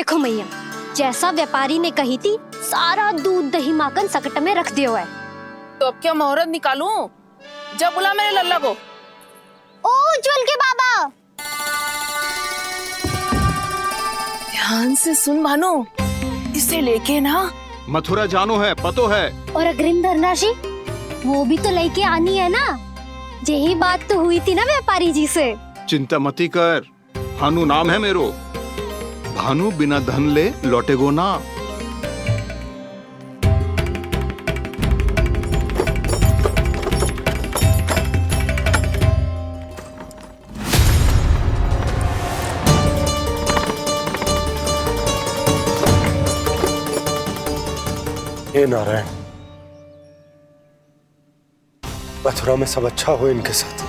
देखो मैया, जैसा व्यापारी ने कही थी सारा दूध दही माखन सकट में रख दियो है। तो अब क्या मुहूर्त निकालूं? जब बुला मेरे लल्ला को। ओ उज्जवल के बाबा, ध्यान से सुन भानु, इसे लेके ना मथुरा जानो है, पतो है। और अग्रिम धनराशि वो भी तो लेके आनी है ना। यही बात तो हुई थी ना व्यापारी जी से। चिंता मती कर, भानु नाम है मेरो। भानु बिना धन ले लौटेगो ना। हे नारायण, मथुरा में सब अच्छा हो इनके साथ।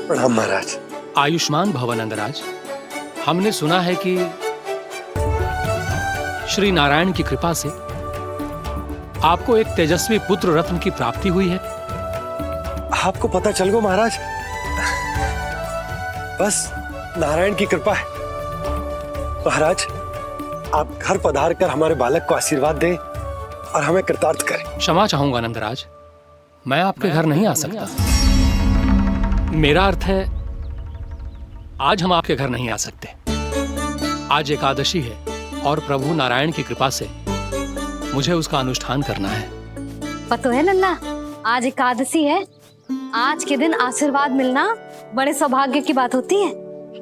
प्रणाम महाराज। आयुष्मान भव नंदराज। हमने सुना है कि श्री नारायण की कृपा से आपको एक तेजस्वी पुत्र रत्न की प्राप्ति हुई है। आपको पता चल गो महाराज, बस नारायण की कृपा है। महाराज, आप घर पधार कर हमारे बालक को आशीर्वाद दें और हमें कृतार्थ करें। क्षमा चाहूंगा नंदराज, मैं आपके घर नहीं आ सकता। मेरा अर्थ है, आज हम आपके घर नहीं आ सकते। आज एकादशी है और प्रभु नारायण की कृपा से मुझे उसका अनुष्ठान करना है। पता है लल्ला, आज एकादशी है। आज के दिन आशीर्वाद मिलना बड़े सौभाग्य की बात होती है।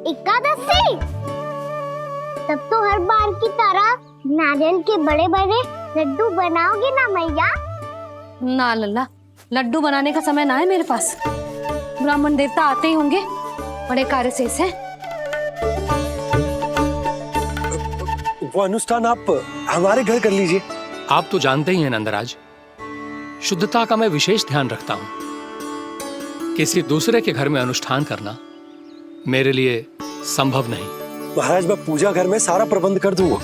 एकादशी, तब तो हर बार की तरह नारियल के बड़े बड़े लड्डू बनाओगे ना मैया? ना लल्ला, लड्डू बनाने का समय ना है मेरे पास। ब्राह्मण देवता आते ही होंगे, बड़े कार्य शेष हैं। वो अनुष्ठान आप हमारे घर कर लीजिए। आप तो जानते ही हैं नंदराज, शुद्धता का मैं विशेष ध्यान रखता हूं। किसी दूसरे के घर में अनुष्ठान करना मेरे लिए संभव नहीं। महाराज, मैं पूजा घर में सारा प्रबंध कर दूंगा।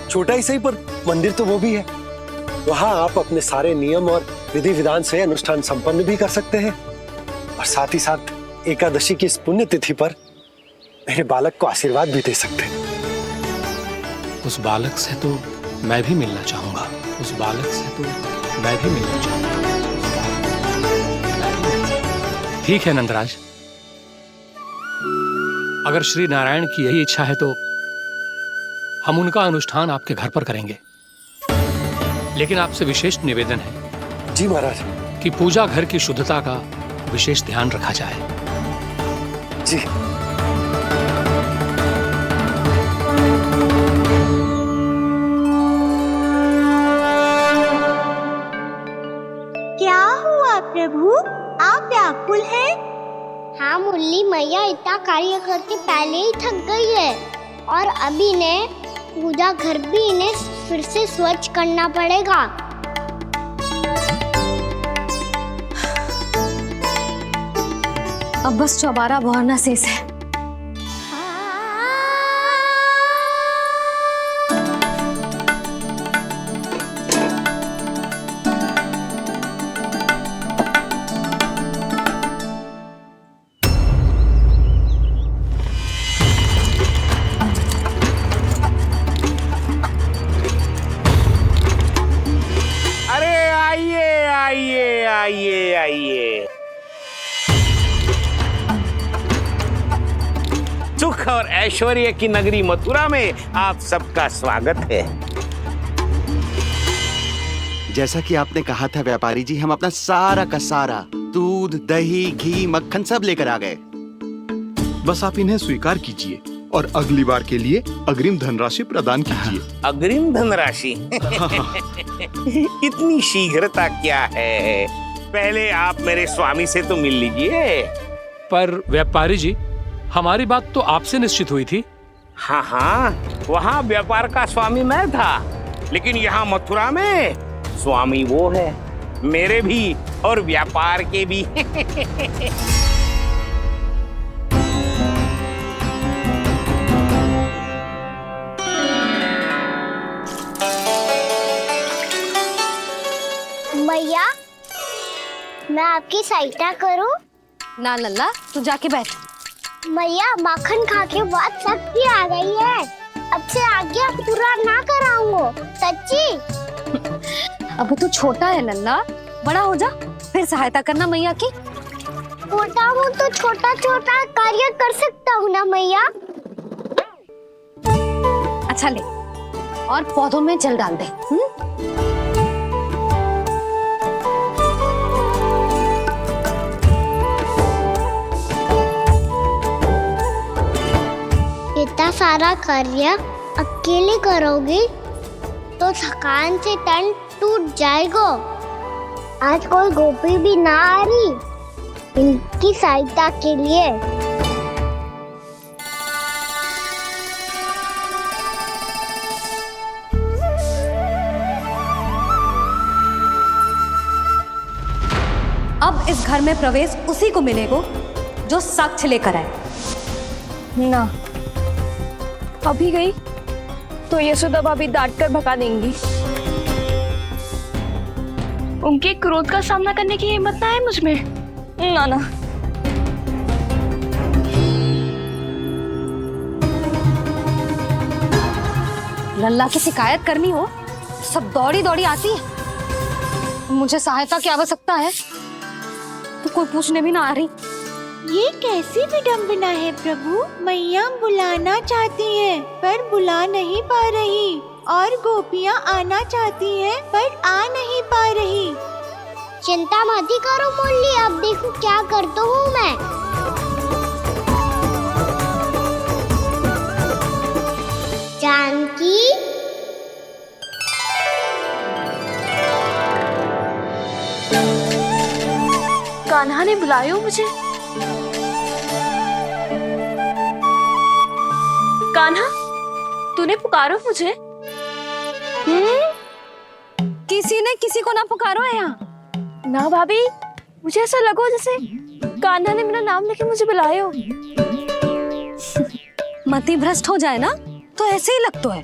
छोटा ही सही, पर मंदिर तो वो भी है। वहां आप अपने सारे नियम और विधि विधान से अनुष्ठान संपन्न भी कर सकते हैं और साथ ही साथ एकादशी की इस पुण्य तिथि पर मेरे बालक को आशीर्वाद भी दे सकते हैं। उस बालक से तो मैं भी मिलना चाहूंगा। उस बालक से तो मैं भी मिलना चाहूंगा। ठीक है नंदराज, अगर श्री नारायण की यही इच्छा है तो हम उनका अनुष्ठान आपके घर पर करेंगे। लेकिन आपसे विशेष निवेदन है। जी महाराज। कि पूजा घर की शुद्धता का विशेष ध्यान रखा जाए। जी। क्या हुआ प्रभु, आप व्याकुल हैं? हाँ मुरली मैया इतना कार्य करके पहले ही थक गई है और अभी ने पूजा घर भी इन्हें फिर से स्वच्छ करना पड़ेगा। अब बस चौबारा बहाना शेष है। आइए। सुख और ऐश्वर्य की नगरी मथुरा में आप सबका स्वागत है। जैसा कि आपने कहा था व्यापारी जी, हम अपना सारा का सारा दूध दही घी मक्खन सब लेकर आ गए। बस आप इन्हें स्वीकार कीजिए और अगली बार के लिए अग्रिम धनराशि प्रदान कीजिए। अग्रिम धनराशि? इतनी शीघ्रता क्या है? पहले आप मेरे स्वामी से तो मिल लीजिए। पर व्यापारी जी, हमारी बात तो आपसे निश्चित हुई थी। हाँ, वहाँ व्यापार का स्वामी मैं था, लेकिन यहाँ मथुरा में स्वामी वो है, मेरे भी और व्यापार के भी। भैया मैं आपकी सहायता करूं? ना लल्ला, तू जाके बैठ। मैया माखन खा के बहुत शक्ति आ गई है। अब से आगे पूरा ना कराऊंगा, सच्ची। अभी तू छोटा है लल्ला, बड़ा हो जा फिर सहायता करना मैया की। छोटा हूँ तो छोटा छोटा कार्य कर सकता हूँ ना मैया। अच्छा ले, और पौधों में जल डाल दे। इतना सारा कार्य अकेले करोगी तो थकान से तन टूट जाएगा। आज कोई गोपी भी ना आ रही इनकी सहायता के लिए। अब इस घर में प्रवेश उसी को मिलेगा जो साक्ष्य लेकर आए। ना, अभी गई तो यशोदा भाभी डांट कर भगा देंगी। उनके क्रोध का सामना करने की हिम्मत ना है मुझ में। ना ना, लल्ला की शिकायत करनी हो सब दौड़ी दौड़ी आती है। मुझे सहायता की आवश्यकता है तो कोई पूछने भी ना आ रही। ये कैसी विडंबना है प्रभु। मैया बुलाना चाहती हैं पर बुला नहीं पा रही, और गोपियाँ आना चाहती हैं पर आ नहीं पा रही। चिंता मत ही करो मुरली, अब देखो क्या करता हूँ मैं। जानकी, कान्हा ने बुलाया मुझे। कान्हा, तूने पुकारो मुझे। किसी ने किसी को ना पुकारो है यहाँ। ना भाभी, मुझे ऐसा लगो जैसे कान्हा ने मेरा नाम लेके मुझे बुलाया हो। मति भ्रष्ट हो जाए ना तो ऐसे ही लगता है।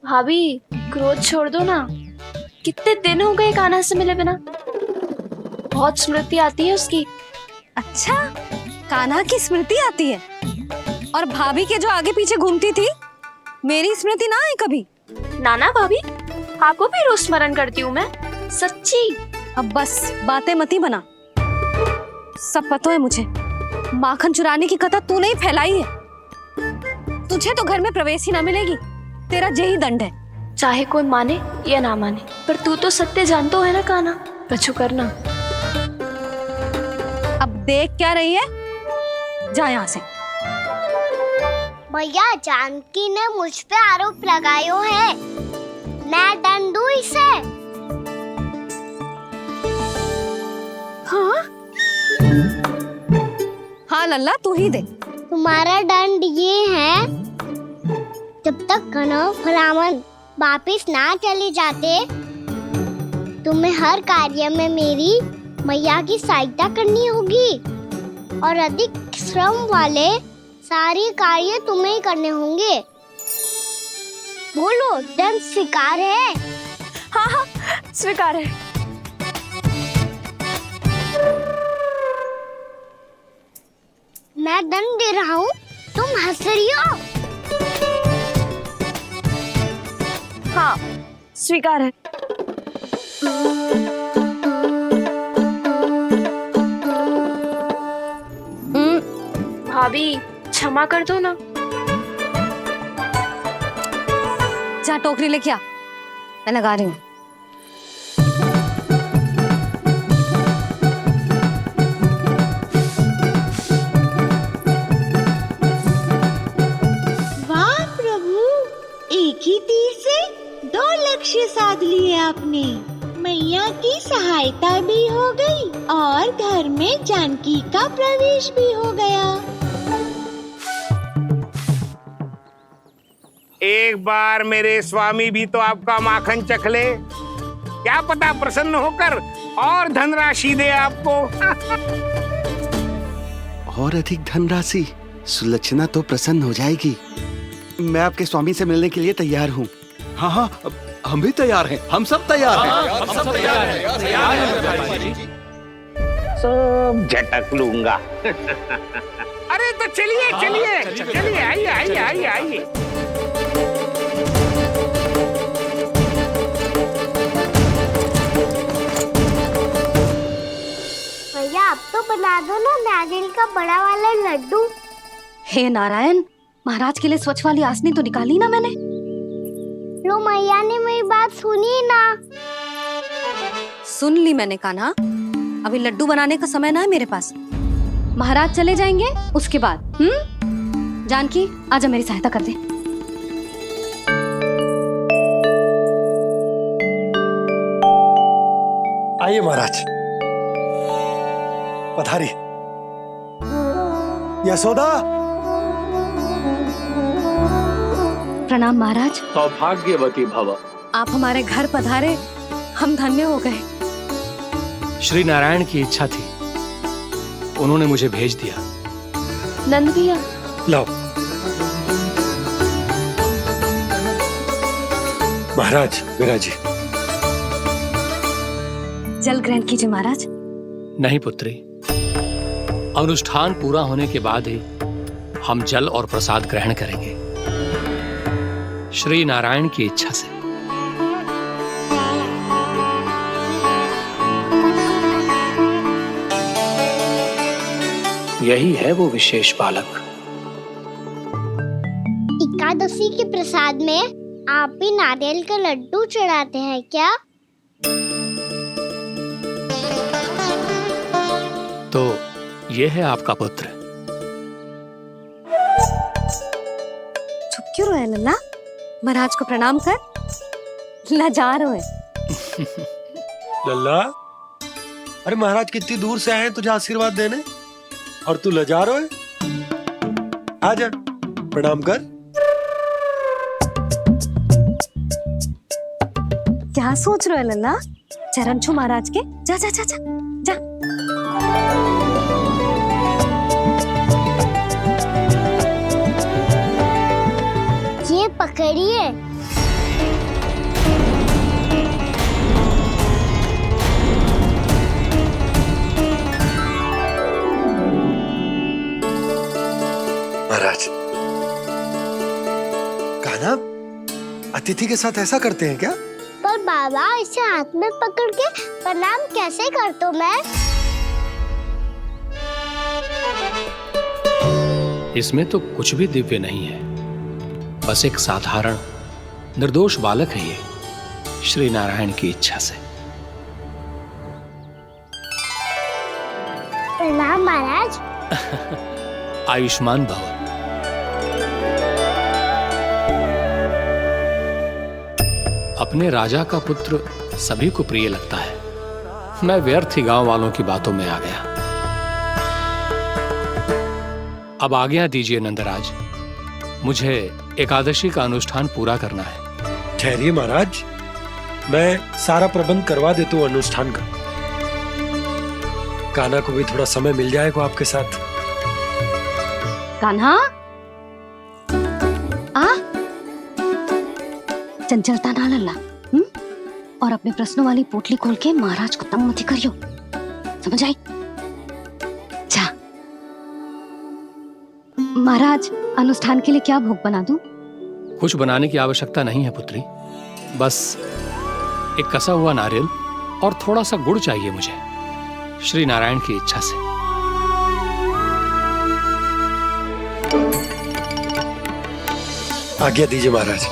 भाभी, क्रोध छोड़ दो ना। कितने दिन हो गए कान्हा से मिले बिना। बहुत स्मृति आती है उसकी। अच्छा, कान्हा की स्मृति आती है? और भाभी के जो आगे पीछे घूमती थी, मेरी स्मृति ना आई कभी? नाना भाभी, आपको भी रोज स्मरण करती हूँ मैं, सच्ची। अब बस बातें मती बना। सब पता है मुझे, माखन चुराने की कथा तूने ही फैलाई है। तुझे तो घर में प्रवेश ही ना मिलेगी, तेरा यही दंड है। चाहे कोई माने या ना माने, पर तू तो सत्य जानतो है ना कान्हा, कछु करना। अब देख क्या रही है, जा यहाँ से। भैया, जानकी ने मुझ पे आरोप लगायो है, मैं दंड दूं इसे। हाँ हाँ लल्ला, तू ही दे। तुम्हारा दंड ये है, जब तक कनव ब्राह्मण वापिस ना चले जाते, तुम्हें हर कार्य में मेरी मैया की सहायता करनी होगी, और अधिक श्रम वाले सारे कार्य तुम्हें ही करने होंगे। बोलो, दंड स्वीकार है? हाँ हाँ, स्वीकार है। मैं दंड दे रहा हूँ, तुम हंस रही हो? हाँ, स्वीकार है। भाभी, क्षमा कर दो ना। जा टोकरी लेके आ, मैं लगा रही हूँ। वाह प्रभु, एक ही तीर से 2 लक्ष्य साध लिए आपने। मैया की सहायता भी हो गई और घर में जानकी का प्रवेश भी हो गया। एक बार मेरे स्वामी भी तो आपका माखन चख ले, क्या पता प्रसन्न होकर और धनराशि दे आपको। और अधिक धनराशि? सुलक्षणा तो प्रसन्न हो जाएगी। मैं आपके स्वामी से मिलने के लिए तैयार हूँ। हाँ हाँ, हम भी तैयार हैं, हम सब तैयार हैं। हम सब तैयार हैं, तैयार हैं व्यापारी जी। सब झटक लूंगा। अरे तो चलिए चलिए चलिए, आइए आइए आइए आइए। भैया आप तो बना दो ना नारियल का बड़ा वाला लड्डू। हे नारायण, महाराज के लिए स्वच्छ वाली आसनी तो निकाली ना मैंने। लो मैया ने मेरी बात सुनी ना। सुन ली मैंने कान्हा, अभी लड्डू बनाने का समय ना है मेरे पास। महाराज चले जाएंगे उसके बाद। जानकी आजा मेरी सहायता कर दे। आइए महाराज, पधारी। यशोदा। प्रणाम महाराज। सौभाग्यवती भव। आप हमारे घर पधारे, हम धन्य हो गए। श्री नारायण की इच्छा थी, उन्होंने मुझे भेज दिया। नंद भैया, लाओ। महाराज विराजी। जल ग्रहण कीजिए महाराज। नहीं पुत्री, अनुष्ठान पूरा होने के बाद ही हम जल और प्रसाद ग्रहण करेंगे, श्री नारायण की इच्छा से। यही है वो विशेष बालक। एकादशी के प्रसाद में आप भी नारियल का लड्डू चढ़ाते हैं क्या? तो ये है आपका पुत्र। चुप क्यों रहे लल्ला? महाराज को प्रणाम कर। लाजार है। लल्ला, अरे महाराज कितनी दूर से आए हैं तुझे आशीर्वाद देने, और तू लजारो है। आजा, प्रणाम कर। क्या सोच रहे हो लल्ला? चरण छू महाराज के। जा जा जा जा जा। ये पकड़िए। महाराज, कान्हा अतिथि के साथ ऐसा करते हैं क्या? पर बाबा, इसे हाथ में पकड़ के प्रणाम कैसे करता हूँ मैं? इसमें तो कुछ भी दिव्य नहीं है, बस एक साधारण निर्दोष बालक है ये, श्री नारायण की इच्छा से। प्रणाम महाराज। आयुष्मान भव। अपने राजा का पुत्र सभी को प्रिय लगता है। मैं व्यर्थ ही गांव वालों की बातों में आ गया। अब आज्ञा दीजिए नंदराज, मुझे एकादशी का अनुष्ठान पूरा करना है। ठहरिए महाराज, मैं सारा प्रबंध करवा देता हूँ अनुष्ठान का। कान्हा को भी थोड़ा समय मिल जाएगा आपके साथ। कान्हा, आ चंचलता ना लल्ला। और अपने प्रश्नों वाली पोटली खोल के महाराज को तंग मत करियो, समझ आई? जा। महाराज, अनुष्ठान के लिए क्या भोग बना दूं? कुछ बनाने की आवश्यकता नहीं है पुत्री, बस एक कसा हुआ नारियल और थोड़ा सा गुड़ चाहिए मुझे, श्री नारायण की इच्छा से। आज्ञा दीजिए महाराज।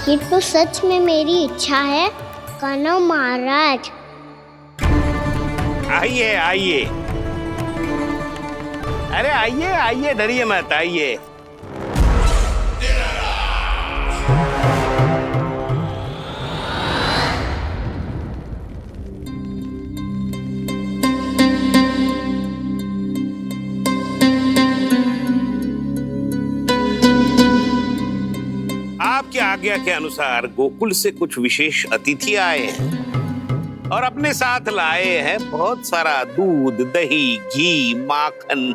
ये तो सच में मेरी इच्छा है कान्हा महाराज। आइए आइए, अरे आइए आइए, डरिए मत, आइए। आपकी आज्ञा के अनुसार गोकुल से कुछ विशेष अतिथि आए हैं। और अपने साथ लाए हैं बहुत सारा दूध, दही, घी, माखन।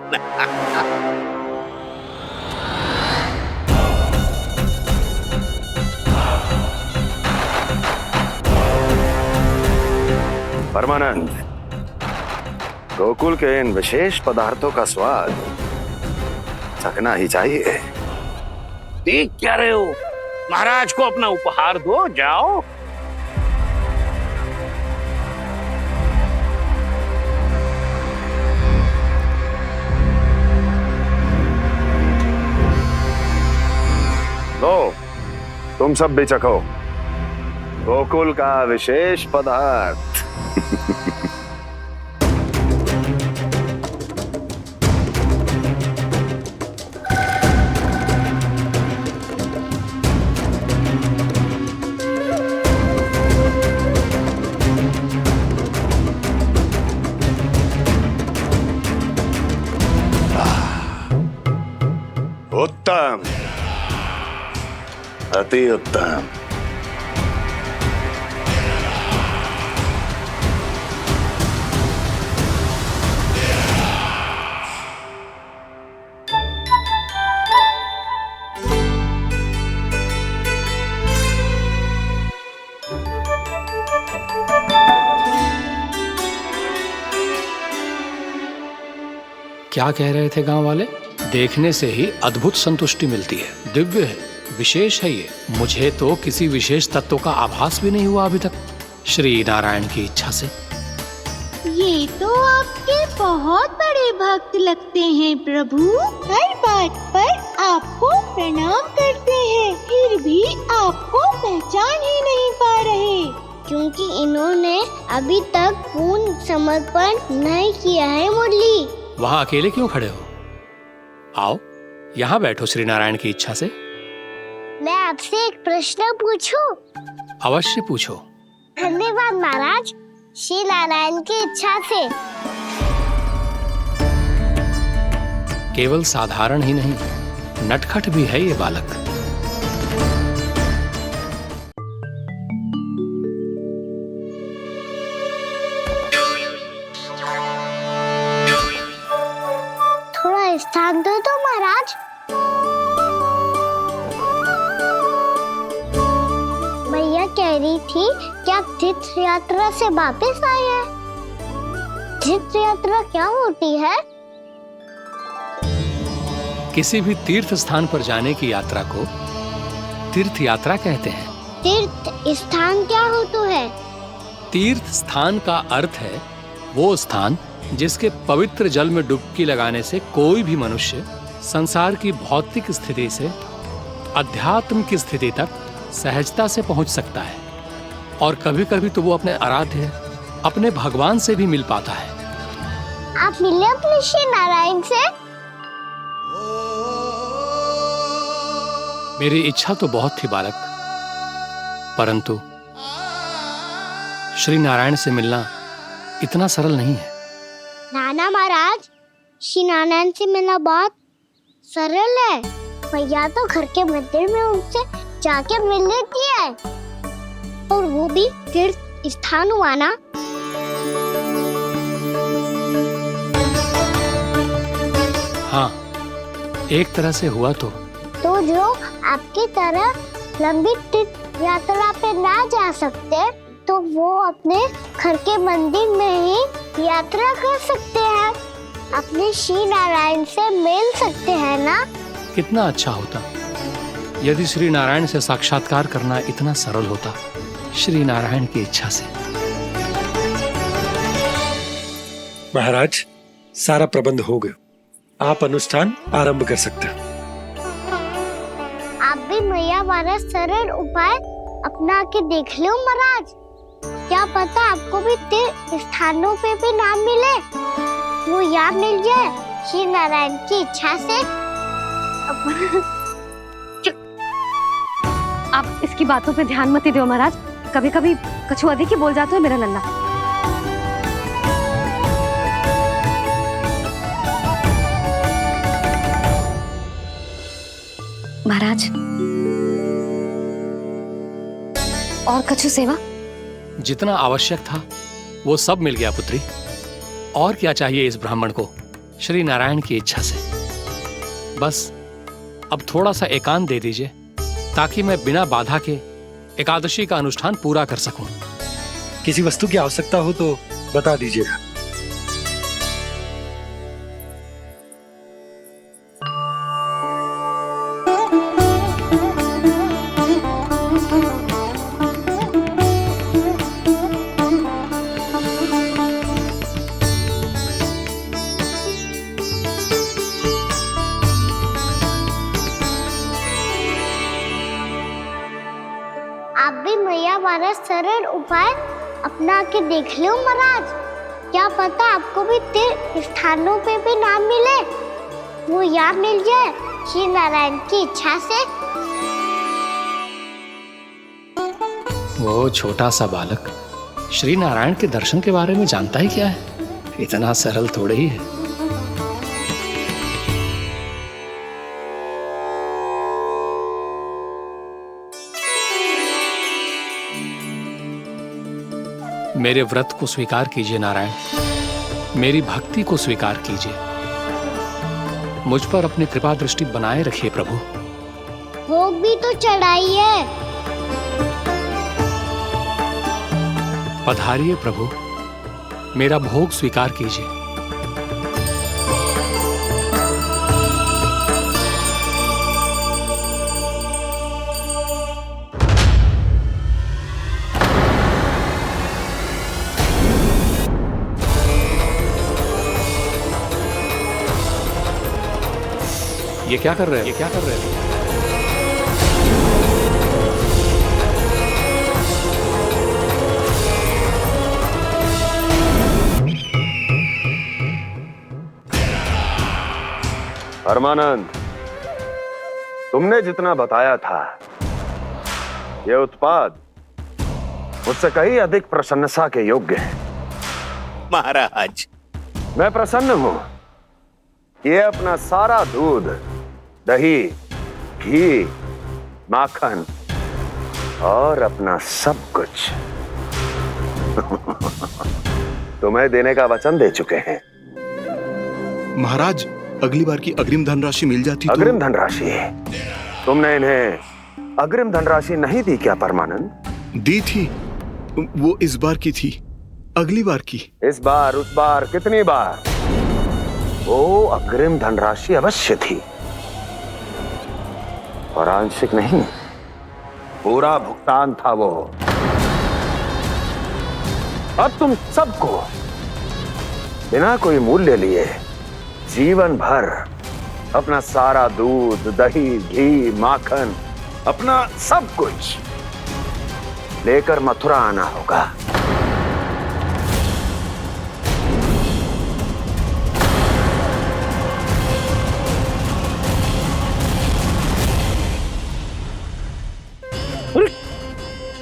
परमानंद, गोकुल के इन विशेष पदार्थों का स्वाद चखना ही चाहिए। देख क्या रहे हो? महाराज को अपना उपहार दो, जाओ। लो, तुम सब भी चखो गोकुल का विशेष पदार्थ। उत्तम, अति उत्तम। क्या कह रहे थे गांव वाले? देखने से ही अद्भुत संतुष्टि मिलती है, दिव्य है, विशेष है ये। मुझे तो किसी विशेष तत्व का आभास भी नहीं हुआ अभी तक, श्री नारायण की इच्छा से। ये तो आपके बहुत बड़े भक्त लगते हैं प्रभु। हर बात पर आपको प्रणाम करते हैं, फिर भी आपको पहचान ही नहीं पा रहे। क्योंकि इन्होंने अभी तक पूर्ण समर्पण नहीं किया है मुरली। वहां अकेले क्यों खड़े हो? आओ यहाँ बैठो श्री नारायण की इच्छा से। मैं आपसे एक प्रश्न पूछूं? अवश्य पूछो। धन्यवाद महाराज, श्री नारायण की इच्छा से। केवल साधारण ही नहीं, नटखट भी है ये बालक। थोड़ा स्थान दो तो महाराज। भैया कह रही थी कि आप तीर्थ यात्रा से वापस आए हैं। तीर्थ यात्रा क्या होती है? किसी भी तीर्थ स्थान पर जाने की यात्रा को तीर्थ यात्रा कहते हैं। तीर्थ स्थान क्या होता है? तीर्थ स्थान का अर्थ है वो स्थान जिसके पवित्र जल में डुबकी लगाने से कोई भी मनुष्य संसार की भौतिक स्थिति से अध्यात्म की स्थिति तक सहजता से पहुंच सकता है, और कभी कभी तो वो अपने आराध्य, अपने भगवान से भी मिल पाता है। आप मिले अपने श्री नारायण से? मेरी इच्छा तो बहुत थी बालक, परंतु श्री नारायण से मिलना इतना सरल नहीं है। नाना महाराज, श्री नारायण से मिलना बहुत सरल है। भैया तो घर के मंदिर में उनसे जाके मिल लेती है, और वो भी तीर्थ स्थान हुआ ना। हाँ, एक तरह से हुआ तो जो आपकी तरह लंबी तीर्थ यात्रा पे ना जा सकते, तो वो अपने घर के मंदिर में ही यात्रा कर सकते हैं, अपने श्री नारायण से मिल सकते हैं ना। कितना अच्छा होता यदि श्री नारायण से साक्षात्कार करना इतना सरल होता, श्री नारायण की इच्छा से। महाराज, सारा प्रबंध हो गया, आप अनुष्ठान आरंभ कर सकते हैं। आप भी मैया वाला सरल उपाय अपना के देख लो महाराज। क्या पता आपको भी तीर्थ स्थानों पे भी नाम मिले, वो याद मिल जाए श्री नारायण की इच्छा से। आप इसकी बातों पे ध्यान मत दो महाराज, कभी कभी कछु अधिक ही बोल जाते हो मेरा नन्ना। महाराज, और कछु सेवा? जितना आवश्यक था वो सब मिल गया पुत्री। और क्या चाहिए इस ब्राह्मण को श्री नारायण की इच्छा से। बस अब थोड़ा सा एकांत दे दीजिए ताकि मैं बिना बाधा के एकादशी का अनुष्ठान पूरा कर सकूं। किसी वस्तु की आवश्यकता हो तो बता दीजिएगा। आप भी मैया वाला सरल उपाय अपना के देख लो महाराज। क्या पता आपको भी तीर्थ स्थानों पे भी नाम मिले, वो यहाँ मिल जाए श्री नारायण की इच्छा से। वो छोटा सा बालक श्री नारायण के दर्शन के बारे में जानता ही क्या है? इतना सरल थोड़े ही है। मेरे व्रत को स्वीकार कीजिए नारायण, मेरी भक्ति को स्वीकार कीजिए। मुझ पर अपनी कृपा दृष्टि बनाए रखिए प्रभु। भोग भी तो चढ़ाइए। पधारिए प्रभु, मेरा भोग स्वीकार कीजिए। ये क्या कर रहे हैं? ये क्या कर रहे हैं? परमानंद, तुमने जितना बताया था ये उत्पाद मुझसे कहीं अधिक प्रशंसा के योग्य है। महाराज, मैं प्रसन्न हूं। ये अपना सारा दूध, दही, घी, माखन और अपना सब कुछ तुम्हें देने का वचन दे चुके हैं। महाराज, अगली बार की अग्रिम धनराशि मिल जाती तो। अग्रिम धनराशि? तुमने इन्हें अग्रिम धनराशि नहीं दी क्या परमानंद? दी थी, वो इस बार की थी, अगली बार की। इस बार, उस बार, कितनी बार? वो अग्रिम धनराशि अवश्य थी और आंशिक नहीं, पूरा भुगतान था वो। अब तुम सबको बिना कोई मूल्य लिए जीवन भर अपना सारा दूध, दही, घी, माखन, अपना सब कुछ लेकर मथुरा आना होगा।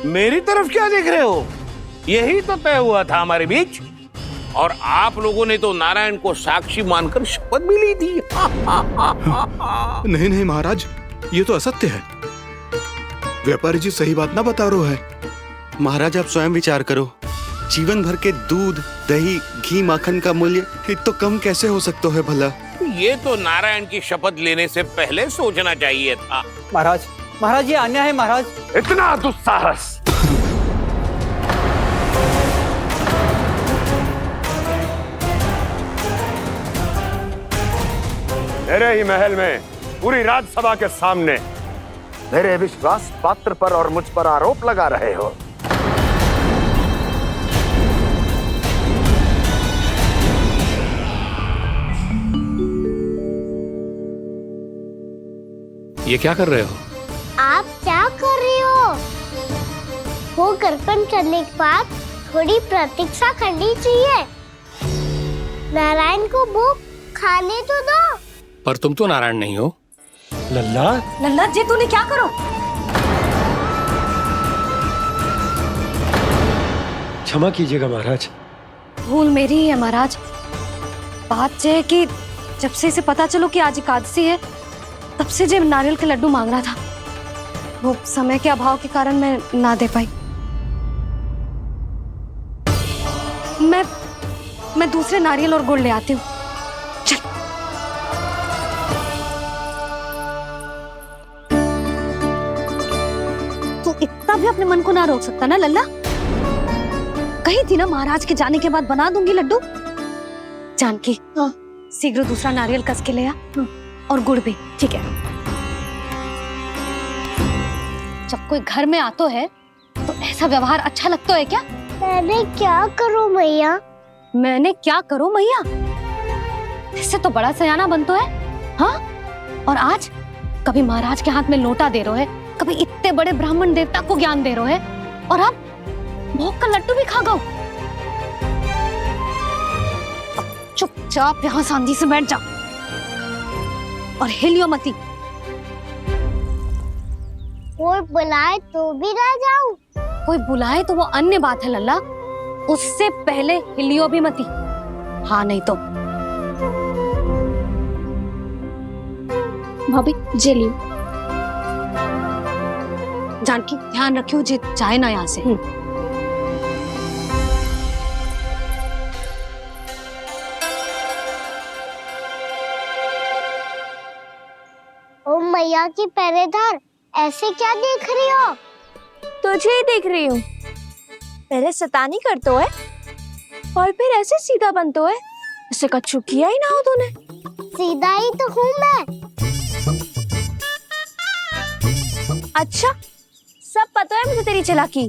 मेरी तरफ क्या देख रहे हो? यही तो तय हुआ था हमारे बीच, और आप लोगों ने तो नारायण को साक्षी मानकर शपथ भी ली थी। नहीं नहीं महाराज, ये तो असत्य है। व्यापारी जी सही बात ना बता रहे हैं। महाराज आप स्वयं विचार करो, जीवन भर के दूध, दही, घी, माखन का मूल्य इतना कम कैसे हो सकता है भला? ये तो नारायण की शपथ लेने से पहले सोचना चाहिए था। महाराज, महाराज ये अन्याय है महाराज। इतना दुस्साहस! मेरे ही महल में पूरी राज्यसभा के सामने मेरे विश्वास पात्र पर और मुझ पर आरोप लगा रहे हो। ये क्या कर रहे हो? आप क्या कर रहे हो? वो अर्पण करने के बाद थोड़ी प्रतीक्षा करनी चाहिए। नारायण को भोग खाने तो दो। पर तुम तो नारायण नहीं हो। लल्ला, लल्ला जी तूने क्या करो? क्षमा कीजिएगा महाराज। भूल मेरी ही है महाराज। बात यह है कि जब से इसे पता चलो कि आज एकादशी है, तब से जब नारियल के लड्डू मांग रहा था, वो समय के अभाव के कारण मैं ना दे पाई। मैं दूसरे नारियल और गुड़ ले आती हूँ। चल। तू इतना भी अपने मन को ना रोक सकता ना लल्ला? कही थी ना महाराज के जाने के बाद बना दूंगी लड्डू। जानकी, शीघ्र दूसरा नारियल कस के ले आ, और गुड़ भी। ठीक है। जब कोई घर में आतो है तो ऐसा व्यवहार अच्छा लगता है क्या? मैंने क्या करूं मैया? मैंने क्या करूं मैया? इससे तो बड़ा सयाना बनतो है। हाँ, और आज कभी महाराज के हाथ में लोटा दे रहे है, कभी इतने बड़े ब्राह्मण देवता को ज्ञान दे रहे है, और अब भोग का लड्डू भी खा गो। चुपचाप यहाँ सांधी से बैठ जा और हिलियो मती। कोई बुलाए तो भी ना जाऊं? कोई बुलाए तो वो अन्य बात है लल्ला, उससे पहले हिलियो भी मती। हाँ नहीं तो। भाभी जे लियो। जानकी ध्यान रखियो जे जाए ना यहाँ से। ओ मैया की पहरेदार, ऐसे क्या देख रही हो? तुझे ही देख रही हूँ। पहले शैतानी करतो है और फिर ऐसे सीधा बनतो है। ऐसे कछु किया ही ना हो तूने। सीधा ही तो हूँ मैं। अच्छा, सब पता है मुझे तेरी चालाकी।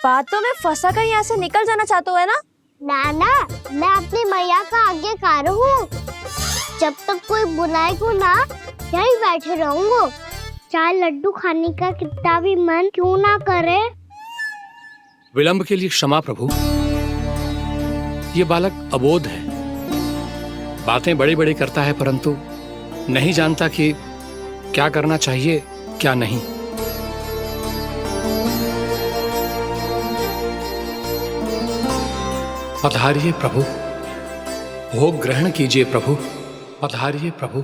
बातों में फंसा कर यहाँ से निकल जाना चाहते हो है ना? नाना, मैं अपनी मैया का आज्ञाकार हूँ। जब तक कोई बुलाएगा ना, यहीं बैठे रहूंगा। चाहे लड्डू खाने का कितना भी मन क्यों ना करे। विलंब के लिए क्षमा प्रभु। ये बालक अबोध है, बातें बड़ी बड़ी करता है परंतु नहीं जानता कि क्या करना चाहिए क्या नहीं। पधारिए प्रभु, भोग ग्रहण कीजिए प्रभु। पधारिए प्रभु,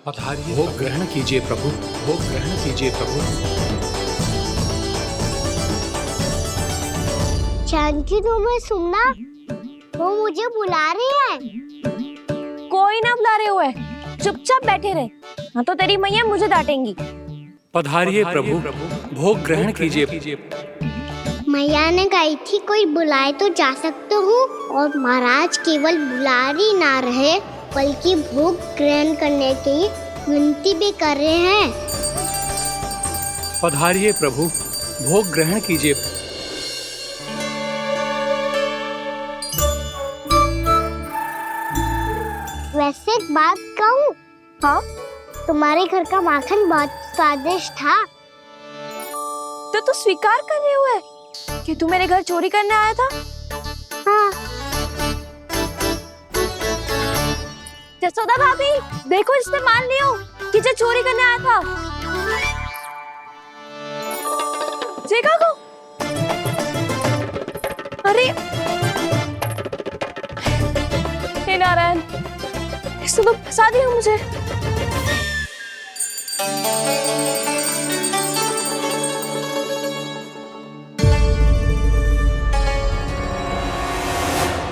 पधारिए। भोग ग्रहण कीजिए प्रभु, भोग ग्रहण कीजिए प्रभु। जानकी, तुम्हें सुनना, वो मुझे बुला रही है। कोई ना बुला रहे हुए, चुपचाप बैठे रहे, हाँ तो तेरी मैया मुझे डांटेंगी। पधारिए प्रभु, भोग ग्रहण कीजिए। मैया ने कही थी कोई बुलाए तो जा सकते हूँ, और महाराज केवल बुलारी ना रहे बल्कि भोग ग्रहण करने की विनती भी कर रहे हैं। पधारिए प्रभु, भोग ग्रहण कीजिए। वैसे एक बात कहूँ? हाँ? तुम्हारे घर का माखन बहुत स्वादिष्ट था। तो तू स्वीकार कर रहे हुए कि तू मेरे घर चोरी करने आया था? हाँ। जसोदा भाभी, देखो इसने मान लियो कि जो चोरी करने आया था। देखा को? अरे हे नारायण, इसने तो फंसा दिया मुझे।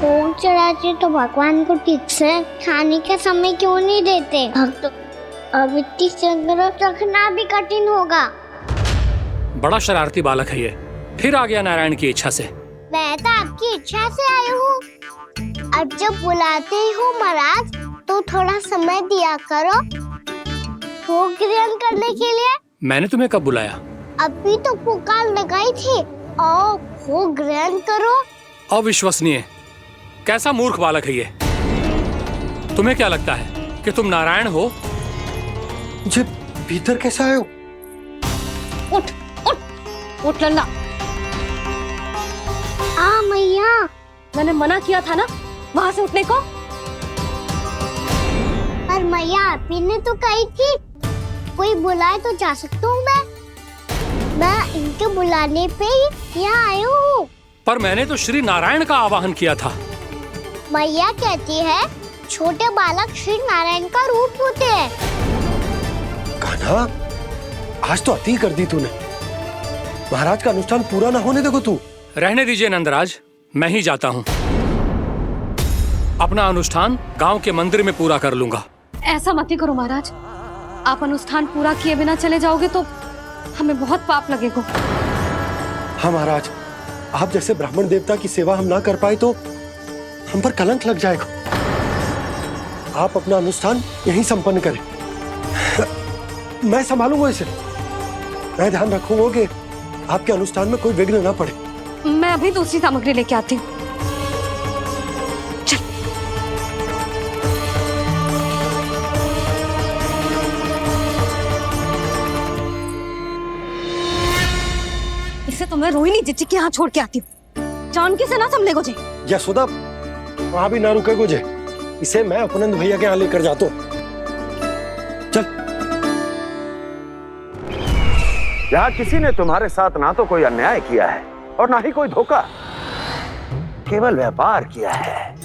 भोग चढ़ाते तो भगवान को ठीक से खाने का समय क्यों नहीं देते? भक्त अब इतनी संग्रह रखना भी कठिन होगा। बड़ा शरारती बालक है ये, फिर आ गया नारायण की इच्छा से। मैं तो आपकी इच्छा से आई हूँ। अब जब बुलाते ही हो महाराज, तो थोड़ा समय दिया करो भोग ग्रहण करने के लिए। मैंने तुम्हें कब बुलाया? अभी तो पुकार लगाई थी, आओ भोग ग्रहण करो। अविश्वसनीय, कैसा मूर्ख बालक है ये। तुम्हें क्या लगता है कि तुम नारायण हो? मुझे भीतर कैसे आए हो? उठ उठ उठ लल्ला। मैया, मैंने मना किया था ना वहां से उठने को। पर मैया, आपी ने तो कही थी कोई बुलाए तो जा सकता हूँ मैं इनके बुलाने पे ही यहाँ आई हूँ। पर मैंने तो श्री नारायण का आवाहन किया था। मैया कहती है छोटे बालक श्री नारायण का रूप होते हैं। कान्हा, आज तो अति कर दी तूने। महाराज का अनुष्ठान पूरा ना होने देखो तू। रहने दीजिए नंदराज, मैं ही जाता हूँ। अपना अनुष्ठान गांव के मंदिर में पूरा कर लूंगा। ऐसा मत ही करो महाराज, आप अनुष्ठान पूरा किए बिना चले जाओगे तो हमें बहुत पाप लगेगा। हाँ महाराज, आप जैसे ब्राह्मण देवता की सेवा हम ना कर पाए तो हम पर कलंक लग जाएगा। आप अपना अनुष्ठान यहीं संपन्न करें, मैं संभालूंगा इसे। मैं ध्यान रखूंगा कि आपके अनुष्ठान में कोई विघ्न ना पड़े। मैं अभी दूसरी सामग्री लेके आती हूँ। इसे तो मैं रोहिणी जीजी के यहाँ छोड़ के आती हूँ। जानकी से ना संभले गुजे। यशोदा, वहां भी ना रुके गुजे। इसे मैं अपनंद भैया के यहाँ लेकर जाता हूँ। चल। यहाँ किसी ने तुम्हारे साथ ना तो कोई अन्याय किया है और ना ही कोई धोखा, केवल व्यापार किया है।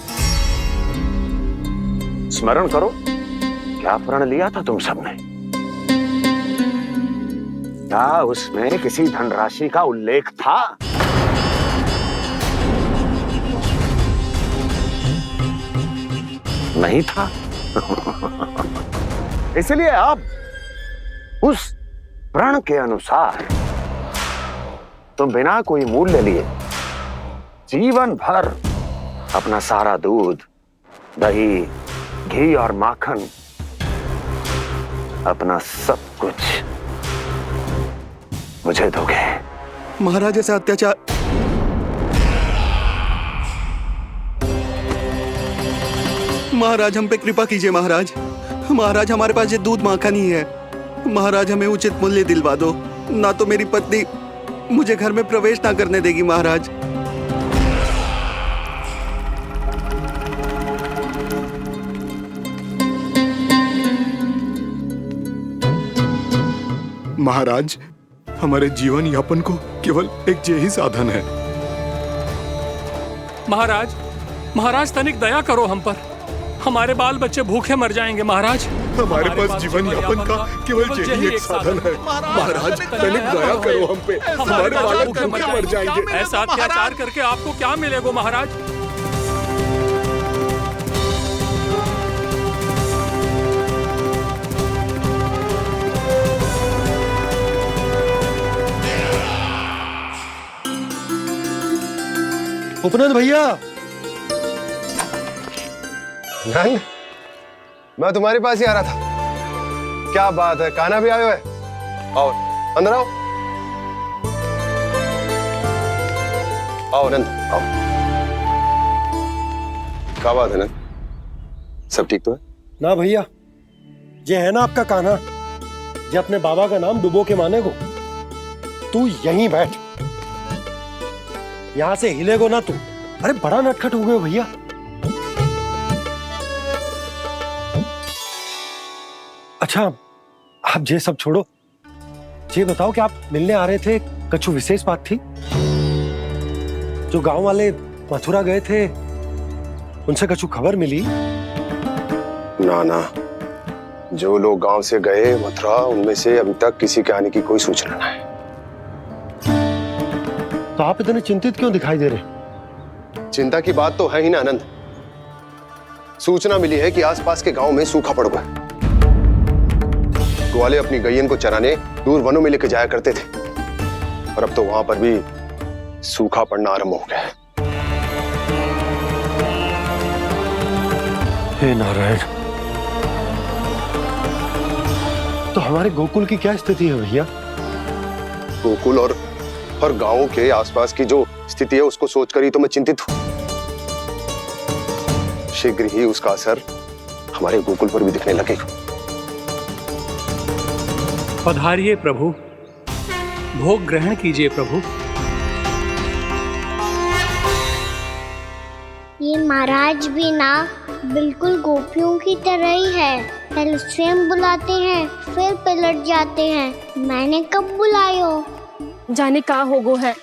स्मरण करो, क्या प्रण लिया था तुम सबने? क्या उसमें किसी धनराशि का उल्लेख था? नहीं था। इसलिए आप उस प्रण के अनुसार तुम बिना कोई मूल्य लिए जीवन भर अपना सारा दूध, दही, घी और माखन, अपना सब कुछ मुझे दोगे। महाराज ऐसा अत्याचार। महाराज हम पे कृपा कीजिए महाराज। महाराज हमारे पास ये दूध माखन ही है। महाराज हमें उचित मूल्य दिलवा दो, ना तो मेरी पत्नी मुझे घर में प्रवेश ना करने देगी महाराज। महाराज, हमारे जीवन यापन को केवल एक यही साधन है। महाराज, महाराज तनिक दया करो हम पर। हमारे बाल बच्चे भूखे मर जाएंगे महाराज। हमारे पास जीवन यापन का केवल यही एक साधन है। महाराज तनिक दया करो हम पे, हमारे बालक भूखे मर जाएंगे। ऐसा अत्याचार करके आपको क्या मिलेगा महाराज? उपनंद भैया। नंद, मैं तुम्हारे पास ही आ रहा था। क्या बात है, कान्हा भी आयो है? आओ अंदर आओ। आओ नंद आओ। क्या बात है नंद, सब ठीक तो है? ना भैया, ये है ना आपका कान्हा, ये अपने बाबा का नाम डुबो के माने को। तू यहीं बैठ, यहां से हिलेगो ना तू। अरे बड़ा नटखट हो गए भैया। अच्छा, आप ये सब छोड़ो, ये बताओ कि आप मिलने आ रहे थे, कछु विशेष बात थी? जो गांव वाले मथुरा गए थे, उनसे कछु खबर मिली? ना ना, जो लोग गांव से गए मथुरा, उनमें से अभी तक किसी के आने की कोई सूचना नहीं। तो आप इतने चिंतित क्यों दिखाई दे रहे? चिंता की बात तो है ही ना आनंद। सूचना मिली है कि आसपास के गांव में सूखा पड़ गया। ग्वाले अपनी गैयन को चराने दूर वनों में लेकर जाया करते थे, और अब तो वहां पर भी सूखा पड़ना आरंभ हो गया है। हे नारायण, तो हमारे गोकुल की क्या स्थिति है भैया? गोकुल और गांवों के आसपास की जो स्थिति है उसको सोचकर ही तो मैं चिंतित हूं। शीघ्र ही उसका असर हमारे गोकुल पर भी दिखने लगेगा। पधारिए प्रभु, भोग ग्रहण कीजिए प्रभु। ये महाराज भी ना बिल्कुल गोपियों की तरह ही है। पहले स्वयं बुलाते हैं, फिर पलट जाते हैं। मैंने कब बुलायो? जाने का होगो है,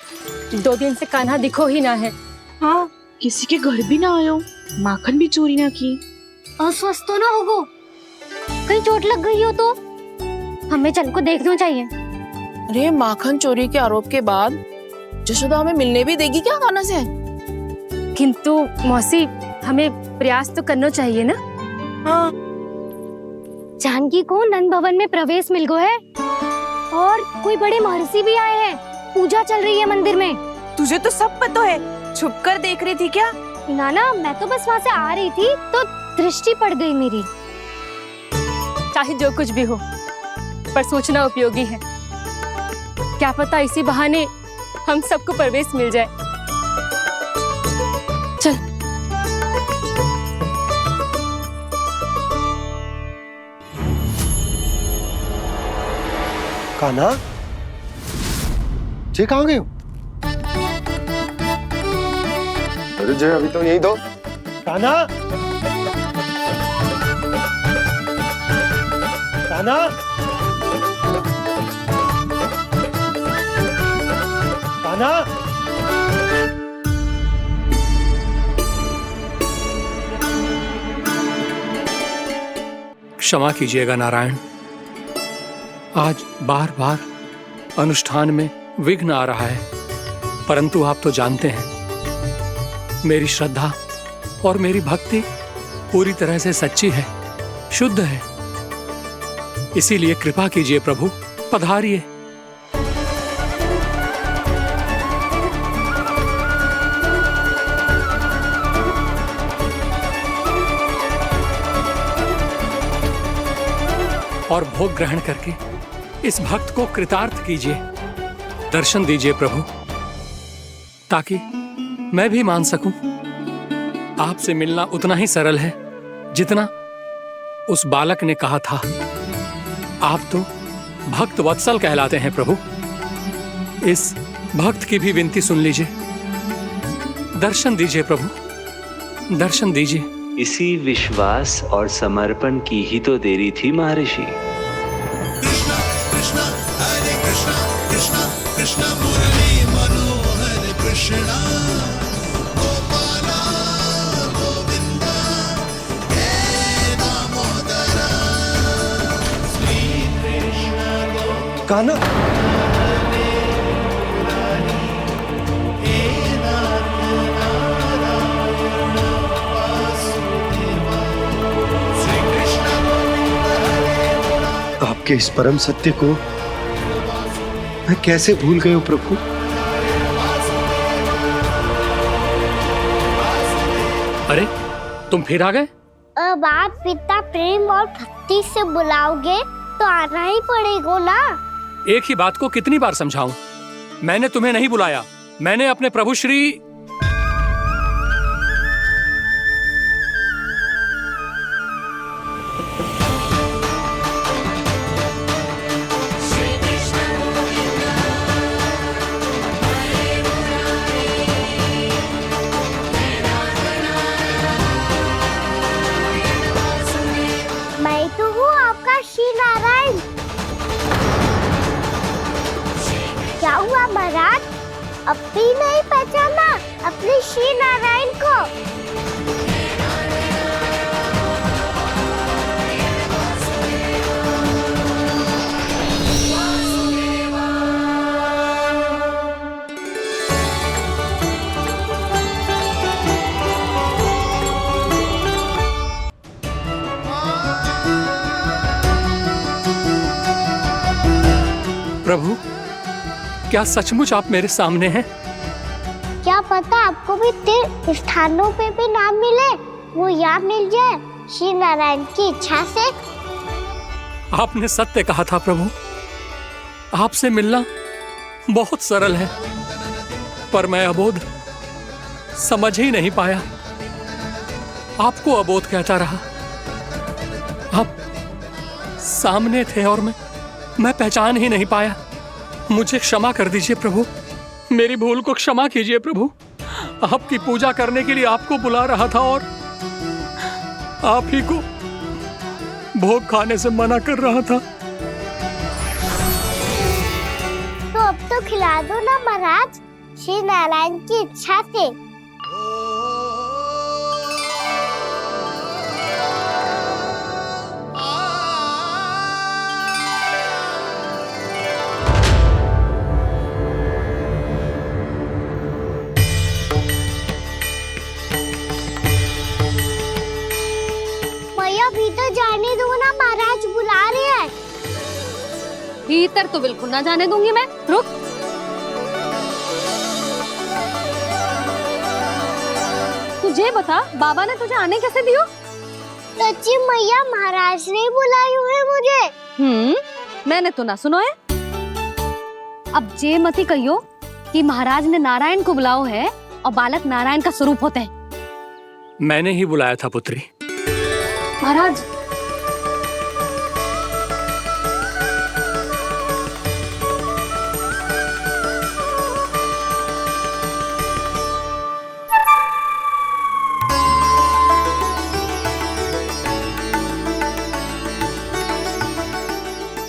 2 दिन से कान्हा दिखो ही ना है। हाँ, किसी के घर भी ना आयो, माखन भी चोरी ना की। अस्वस्थ तो ना होगो, कहीं चोट लग गई हो तो? हमें चल को देखना चाहिए। अरे माखन चोरी के आरोप के बाद जशोदा हमें मिलने भी देगी क्या कान्हा से? किंतु मौसी, हमें प्रयास तो करना चाहिए ना। हाँ। जानकी को नंद भवन में प्रवेश मिल गो है और कोई बड़े महर्षि भी आए हैं। पूजा चल रही है मंदिर में। तुझे तो सब पता है, छुप कर देख रही थी क्या? ना, मैं तो बस वहाँ से आ रही थी तो दृष्टि पड़ गई मेरी। चाहे जो कुछ भी हो, पर सोचना उपयोगी है। क्या पता इसी बहाने हम सबको प्रवेश मिल जाए। चल। कान्हा, जी कहाँ गए हो? अरे जय, अभी तो यही दो। कान्हा, कान्हा, कान्हा। क्षमा कीजिएगा नारायण, आज बार बार अनुष्ठान में विघ्न आ रहा है, परंतु आप तो जानते हैं मेरी श्रद्धा और मेरी भक्ति पूरी तरह से सच्ची है, शुद्ध है। इसीलिए कृपा कीजिए प्रभु, पधारिए। और भोग ग्रहण करके इस भक्त को कृतार्थ कीजिए। दर्शन दीजिए प्रभु, ताकि मैं भी मान सकूं आपसे मिलना उतना ही सरल है जितना उस बालक ने कहा था। आप तो भक्त वत्सल कहलाते हैं प्रभु। इस भक्त की भी विनती सुन लीजिए। दर्शन दीजिए प्रभु, दर्शन दीजिए। इसी विश्वास और समर्पण की ही तो देरी थी महर्षि। कृष्ण मुरली मनोहर कृष्णा गोपाला गोविंदा हे दामोदरा श्री कृष्ण कान्हा, आपके इस परम सत्य को मैं कैसे भूल गया हूं प्रभु। अरे तुम फिर आ गए? अब आप इतना प्रेम और भक्ति से बुलाओगे तो आना ही पड़ेगा ना। एक ही बात को कितनी बार समझाऊं? मैंने तुम्हें नहीं बुलाया, मैंने अपने प्रभु श्री मैं तो हूँ आपका श्री नारायण। क्या हुआ महाराज, अब भी नहीं पहचाना अपने श्री नारायण को? प्रभु, क्या सचमुच आप मेरे सामने हैं? क्या पता आपको भी तीर्थ स्थानों पे भी नाम मिले, वो यहाँ मिल जाए श्री नारायण की इच्छा से। आपने सत्य कहा था प्रभु, आपसे मिलना बहुत सरल है, पर मैं अबोध समझ ही नहीं पाया। आपको अबोध कहता रहा। आप सामने थे और मैं पहचान ही नहीं पाया। मुझे क्षमा कर दीजिए प्रभु, मेरी भूल को क्षमा कीजिए प्रभु। आपकी पूजा करने के लिए आपको बुला रहा था और आप ही को भोग खाने से मना कर रहा था। तो अब तो खिला दो ना महाराज, श्री नारायण की इच्छा से। तो बिल्कुल ना जाने दूंगी मैं। रुक। तुझे बता, बाबा ने तुझे आने कैसे दियो? सच्ची मैया, महाराज ने बुलाई हुई है मुझे। मैंने तो ना सुनो है। अब जे मती कहियो कि महाराज ने नारायण को बुलाओ है और बालक नारायण का स्वरूप होते हैं। मैंने ही बुलाया था पुत्री। महाराज,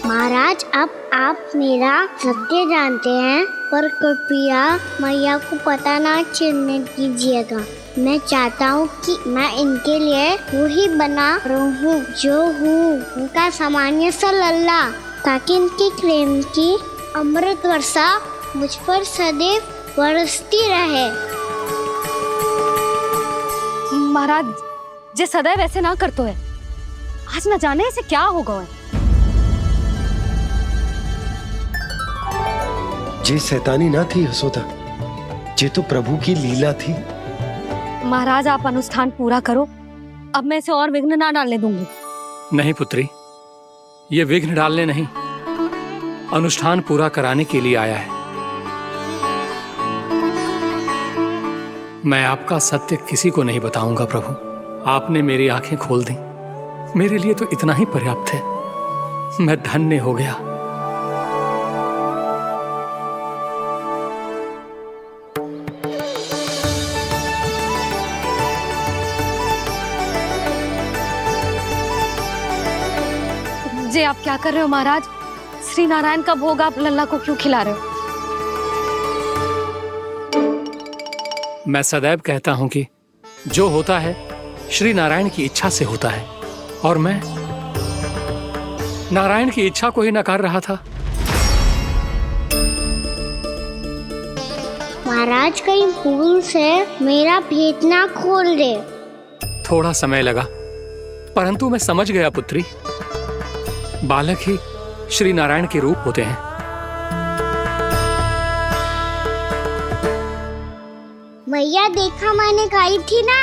महाराज, अब आप मेरा सत्य जानते हैं, पर कृपया मैया को पता ना चलने दीजिएगा। मैं चाहता हूँ कि मैं इनके लिए वही बना रहूँ जो हूँ, उनका सामान्य सा लल्ला, ताकि इनके प्रेम की अमृत वर्षा मुझ पर सदैव बरसती रहे। महाराज, जे सदैव ऐसे ना करतो है, आज न जाने इसे क्या होगा है। जे शैतानी ना थी यशोदा, जे तो प्रभु की लीला थी। महाराज, आप अनुष्ठान पूरा करो, अब मैं इसे और विघ्न ना डालने दूंगी। नहीं पुत्री, ये विघ्न डालने नहीं, अनुष्ठान पूरा कराने के लिए आया है। मैं आपका सत्य किसी को नहीं बताऊंगा प्रभु। आपने मेरी आंखें खोल दी, मेरे लिए तो इतना ही पर्याप्त है। मैं धन्य हो गया। जे आप क्या कर रहे हो महाराज? श्री नारायण का भोग आप लल्ला को क्यों खिला रहे हो? मैं सदैव कहता हूं कि जो होता है श्री नारायण की इच्छा से होता है, और मैं नारायण की इच्छा को ही नकार रहा था। महाराज, कहीं भूल से मेरा भेद ना खोल दे। थोड़ा समय लगा, परंतु मैं समझ गया पुत्री। बालक ही श्री नारायण के रूप होते हैं। मैया, देखा मैंने कही थी ना।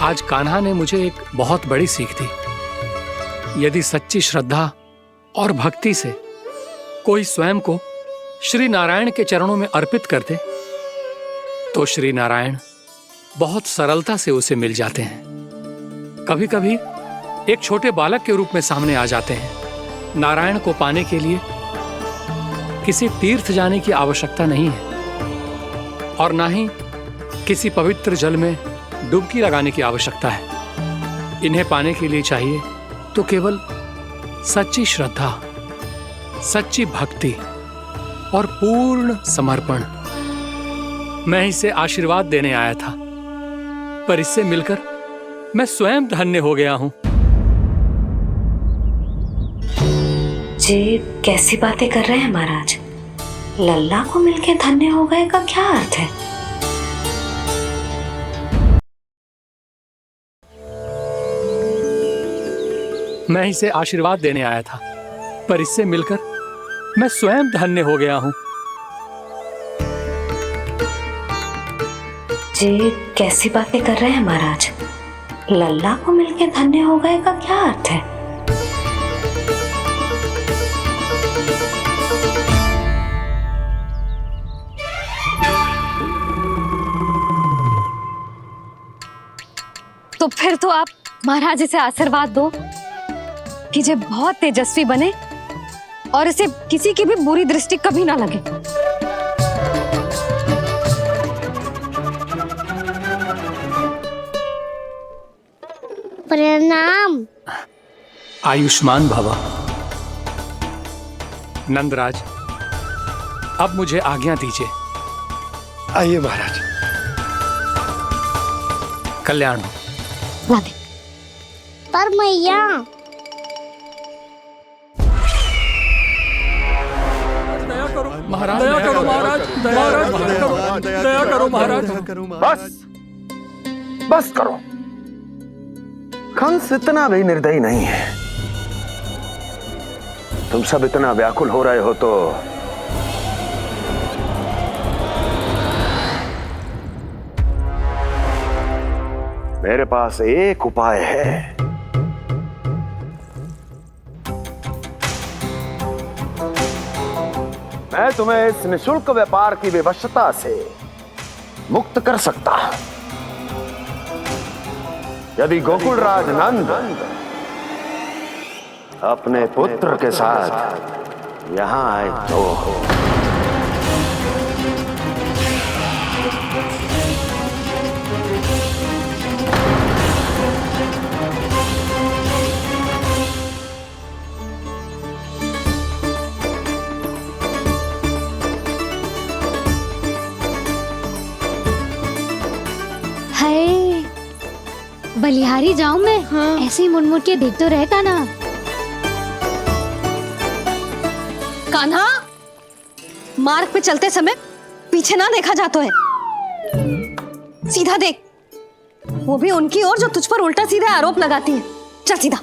आज कान्हा ने मुझे एक बहुत बड़ी सीख दी। यदि सच्ची श्रद्धा और भक्ति से कोई स्वयं को श्री नारायण के चरणों में अर्पित कर दे, तो श्री नारायण बहुत सरलता से उसे मिल जाते हैं। कभी कभी एक छोटे बालक के रूप में सामने आ जाते हैं। नारायण को पाने के लिए किसी तीर्थ जाने की आवश्यकता नहीं है, और ना ही किसी पवित्र जल में डुबकी लगाने की आवश्यकता है। इन्हें पाने के लिए चाहिए तो केवल सच्ची श्रद्धा, सच्ची भक्ति और पूर्ण समर्पण। मैं इसे आशीर्वाद देने आया था, पर इससे मिलकर मैं स्वयं धन्य हो गया हूं। जे कैसी बातें कर रहे हैं महाराज? लल्ला को मिलके धन्य हो गए का क्या अर्थ है? मैं इसे आशीर्वाद देने आया था, पर इससे मिलकर मैं स्वयं धन्य हो गया हूं। जे कैसी बातें कर रहे हैं महाराज? लल्ला को मिलके धन्य हो गए का क्या अर्थ है? तो फिर तो आप महाराज इसे आशीर्वाद दो कि जे बहुत तेजस्वी बने और इसे किसी की भी बुरी दृष्टि कभी ना लगे। प्रणाम। आयुष्मान भव। नंदराज, अब मुझे आज्ञा दीजिए। आइए महाराज। कल्याण हो। पर मैया, महाराज, दया करो महाराज, दया करो महाराज। बस, बस करो। कंस इतना भी निर्दयी नहीं है। तुम सब इतना व्याकुल हो रहे हो तो मेरे पास एक उपाय है। मैं तुम्हें इस निशुल्क व्यापार की विवशता से मुक्त कर सकता हूं। यदि गोकुलराज नंद अपने पुत्र के साथ यहां आए तो हाय, बलिहारी जाऊं मैं? हाँ। ऐसे ही मुड़ मुड़ के देख तो रहे कान्हा। कान्हा, मार्ग पे चलते समय पीछे ना देखा जाता है, सीधा देख। वो भी उनकी ओर जो तुझ पर उल्टा सीधा आरोप लगाती है। चल सीधा।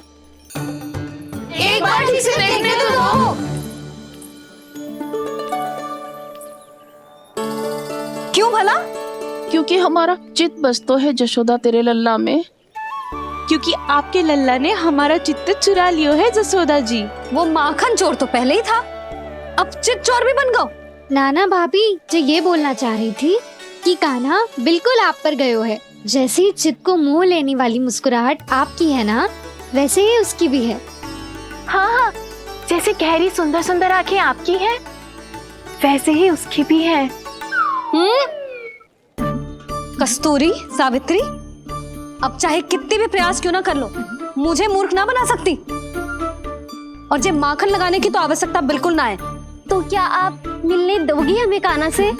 एक बार ठीक से देखने तो दो। क्यों भला? क्योंकि हमारा चित्त बसतो है जशोदा तेरे लल्ला में। क्योंकि आपके लल्ला ने हमारा चित्त चुरा लियो है जसोदा जी। वो माखन चोर तो पहले ही था, अब चित्त चोर भी बन गो। नाना भाभी जो ये बोलना चाह रही थी कि कान्हा बिल्कुल आप पर गयो है। जैसे ही चित्त को मोह लेने वाली मुस्कुराहट आपकी है ना, वैसे ही उसकी भी है। हाँ हाँ, जैसे गहरी सुंदर सुंदर आंखें आपकी हैं, वैसे ही उसकी भी है। कस्तूरी, सावित्री, अब चाहे कितने भी प्रयास क्यों ना कर लो, मुझे मूर्ख ना बना सकती। और जे माखन लगाने की तो आवश्यकता बिल्कुल ना है। तो क्या आप मिलने दोगी हमें कान्हा से?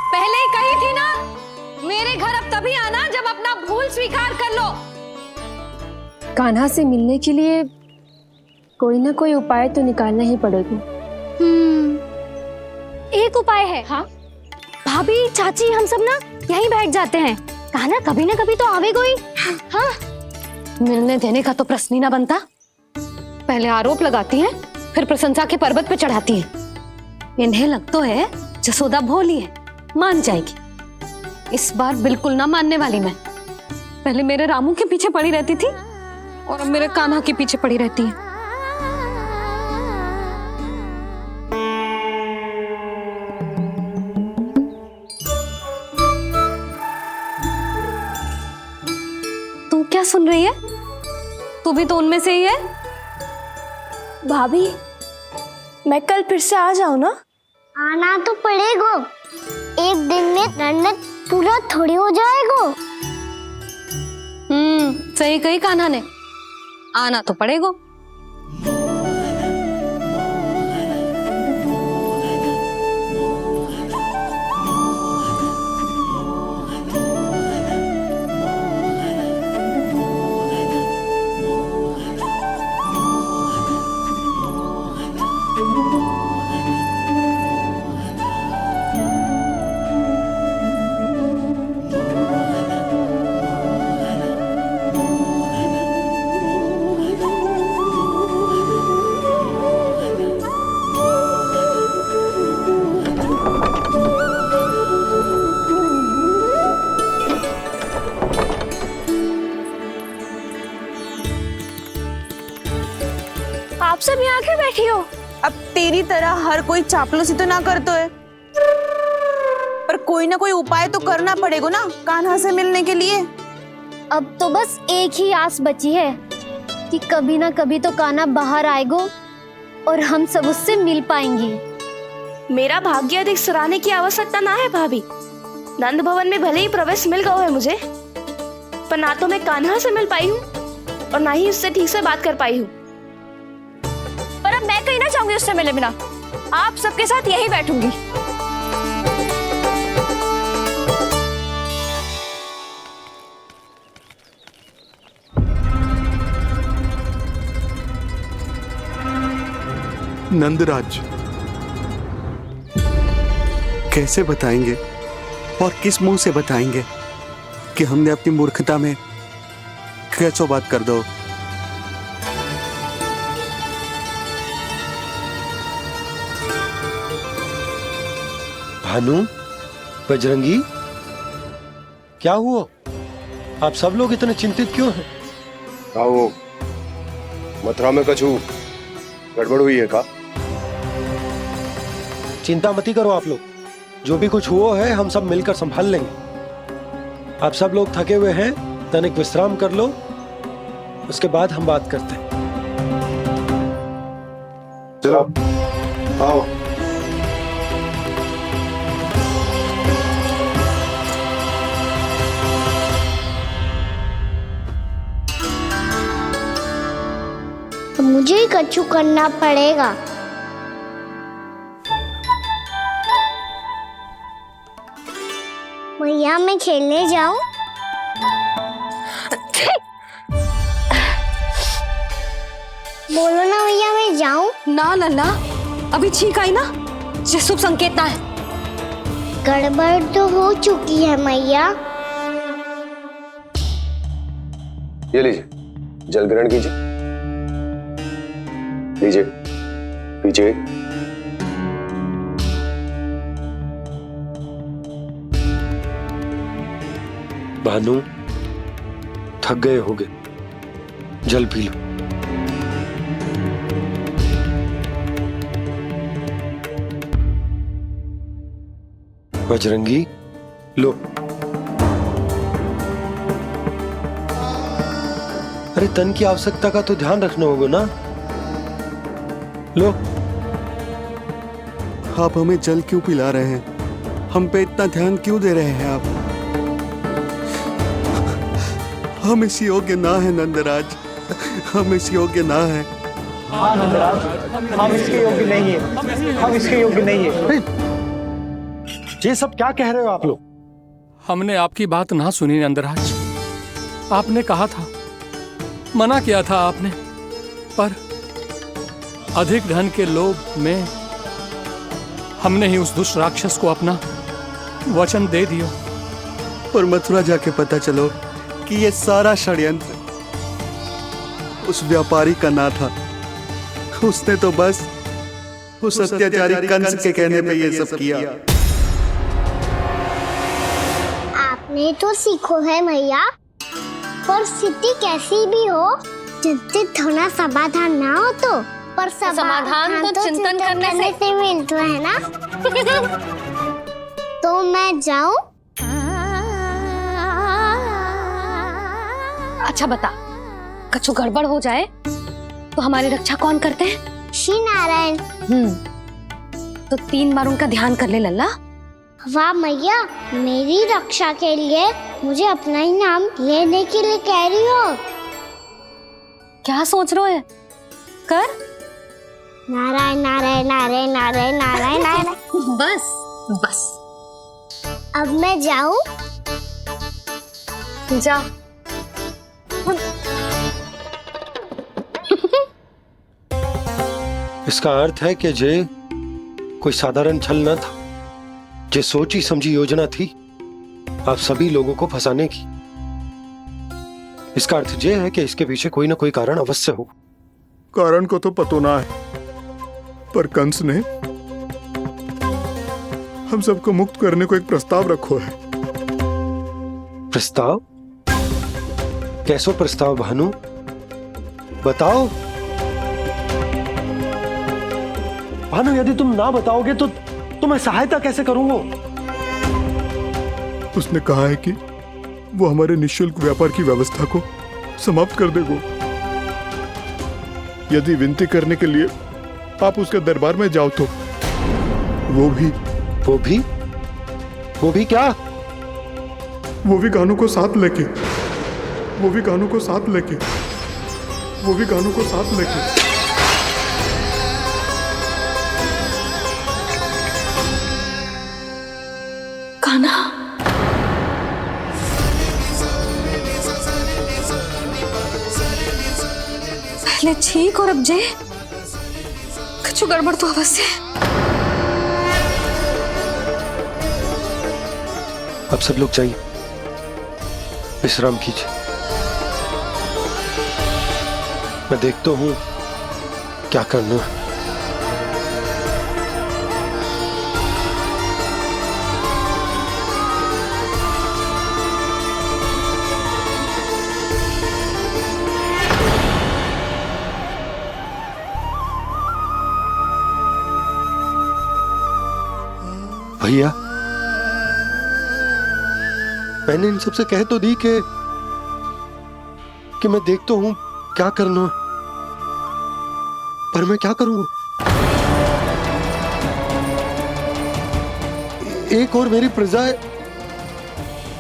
पहले ही कही थी ना, मेरे घर अब तभी आना जब अपना भूल स्वीकार कर लो। कान्हा से मिलने के लिए कोई ना कोई उपाय तो निकालना ही पड़ेगा। एक उपाय है। हाँ? भाभी, चाची, हम सब ना यहीं बैठ जाते हैं। कान्हा कभी ना कभी तो आवेगा ही। हाँ? मिलने देने का तो प्रश्न ही ना बनता। पहले आरोप लगाती हैं, फिर प्रशंसा के पर्वत पे चढ़ाती हैं। इन्हें लगता है जसोदा भोली है, मान जाएगी। इस बार बिल्कुल ना मानने वाली मैं। पहले मेरे रामू के पीछे पड़ी रहती थी और अब मेरे कान्हा के पीछे पड़ी रहती है। तू क्या सुन रही है? तू भी तो उनमें से ही है। भाभी, मैं कल फिर से आ जाऊं ना? आना तो पड़ेगा। एक दिन में रन्नत पूरा थोड़ी हो जाएगा। सही कही कान्हा ने, आना तो पड़ेगा। आप सब यहाँ क्यों बैठी हो? अब तेरी तरह हर कोई चापलूसी तो ना करतो है, पर कोई ना कोई उपाय तो करना पड़ेगा ना कान्हा से मिलने के लिए। अब तो बस एक ही आस बची है कि कभी ना कभी तो कान्हा बाहर आएगा और हम सब उससे मिल पाएंगे। मेरा भाग्य अधिक सराहने की आवश्यकता ना है भाभी। नंद भवन में भले ही प्रवेश मिल गया है मुझे, पर ना तो मैं कान्हा से मिल पाई हूँ और ना ही उससे ठीक से बात कर पाई हूँ। पर अब मैं कहीं ना चाहूंगी उससे मिले बिना। आप सबके साथ यही बैठूंगी। नंदराज, कैसे बताएंगे और किस मुंह से बताएंगे कि हमने अपनी मूर्खता में कैसो बात कर दो। भानु, बजरंगी, क्या हुआ? आप सब लोग इतने चिंतित क्यों हैं? वो मथुरा में कछु गड़बड़ हुई है का? चिंता मती करो आप लोग, जो भी कुछ हुआ है हम सब मिलकर संभाल लेंगे। आप सब लोग थके हुए हैं, तनिक विश्राम कर लो, उसके बाद हम बात करते हैं। चलो आओ। मुझे ही कछु करना पड़ेगा। मैया मैं खेलने जाऊं? बोलो ना भैया मैं जाऊं? ना लल्ला, अभी छींक आई ना, ये शुभ संकेत ना है। गड़बड़ तो हो चुकी है मैया। ये लीजिए, जल ग्रहण कीजिए। लीजिए, पीजिए। भानु, थक गए होगे, जल पी लो। बजरंगी, लो। अरे तन की आवश्यकता का तो ध्यान रखना होगा ना, लो। आप हमें जल क्यों पिला रहे हैं? हम पे इतना ध्यान क्यों दे रहे हैं आप? हम इस योग्य ना है नंदराज, हम इस योग्य ना है। हाँ नंदराज, हम इसके योग्य नहीं है, हम इसके योग्य नहीं है। ये सब क्या कह रहे हो आप लोग? हमने आपकी बात ना सुनी नंदराज। आपने कहा था, मना किया था आपने, पर अधिक धन के लोभ में हमने ही उस दुष्ट राक्षस को अपना वचन दे दिया। पर मथुरा जाके पता चलो कि ये सारा षड्यंत्र उस व्यापारी का ना था। उसने तो बस उस अत्याचारी कंस के कहने पे ये सब किया। आपने तो सीखो है भैया, पर स्थिति कैसी भी हो, चिंतित होना समाधान ना हो तो, पर समाधान तो चिंतन करने से मिलता है ना। तो मैं जाऊं? अच्छा बता, कछु गड़बड़ हो जाए तो हमारी रक्षा कौन करते हैं? श्री नारायण। तो 3 बार उनका ध्यान कर ले लल्ला। वाह मैया, मेरी रक्षा के लिए मुझे अपना ही नाम लेने के लिए कह रही हो? क्या सोच रहे हो? कर नारायण नारायण नारायण नारायण नारायण नारायण। बस बस, अब मैं जाऊं? जा। इसका अर्थ है कि जे कोई साधारण छल न था, जे सोची समझी योजना थी आप सभी लोगों को फंसाने की। इसका अर्थ ये है कि इसके पीछे कोई ना कोई कारण अवश्य हो। कारण को तो पतो ना है, पर कंस ने हम सबको मुक्त करने को एक प्रस्ताव रखो है। प्रस्ताव? कैसो प्रस्ताव भानु, बताओ। भानु, यदि तुम ना बताओगे तो तुम्हें सहायता कैसे करूंगा? उसने कहा है कि वो हमारे निःशुल्क व्यापार की व्यवस्था को समाप्त कर देगा यदि विनती करने के लिए आप उसके दरबार में जाओ तो। वो भी क्या? वो भी गानों को साथ लेके, वो भी गानों को साथ लेके, वो भी गानों को साथ लेके। कान्हा, पहले ठीक और अब जे कुछ गड़बड़ तो अवश्य। अब सब लोग जाइए, विश्राम कीजिए। मैं देखता हूं क्या करना है। भैया, मैंने इन सबसे कह तो दी कि मैं देखता हूं क्या करना है, पर मैं क्या करूंगा? एक और मेरी प्रजा है,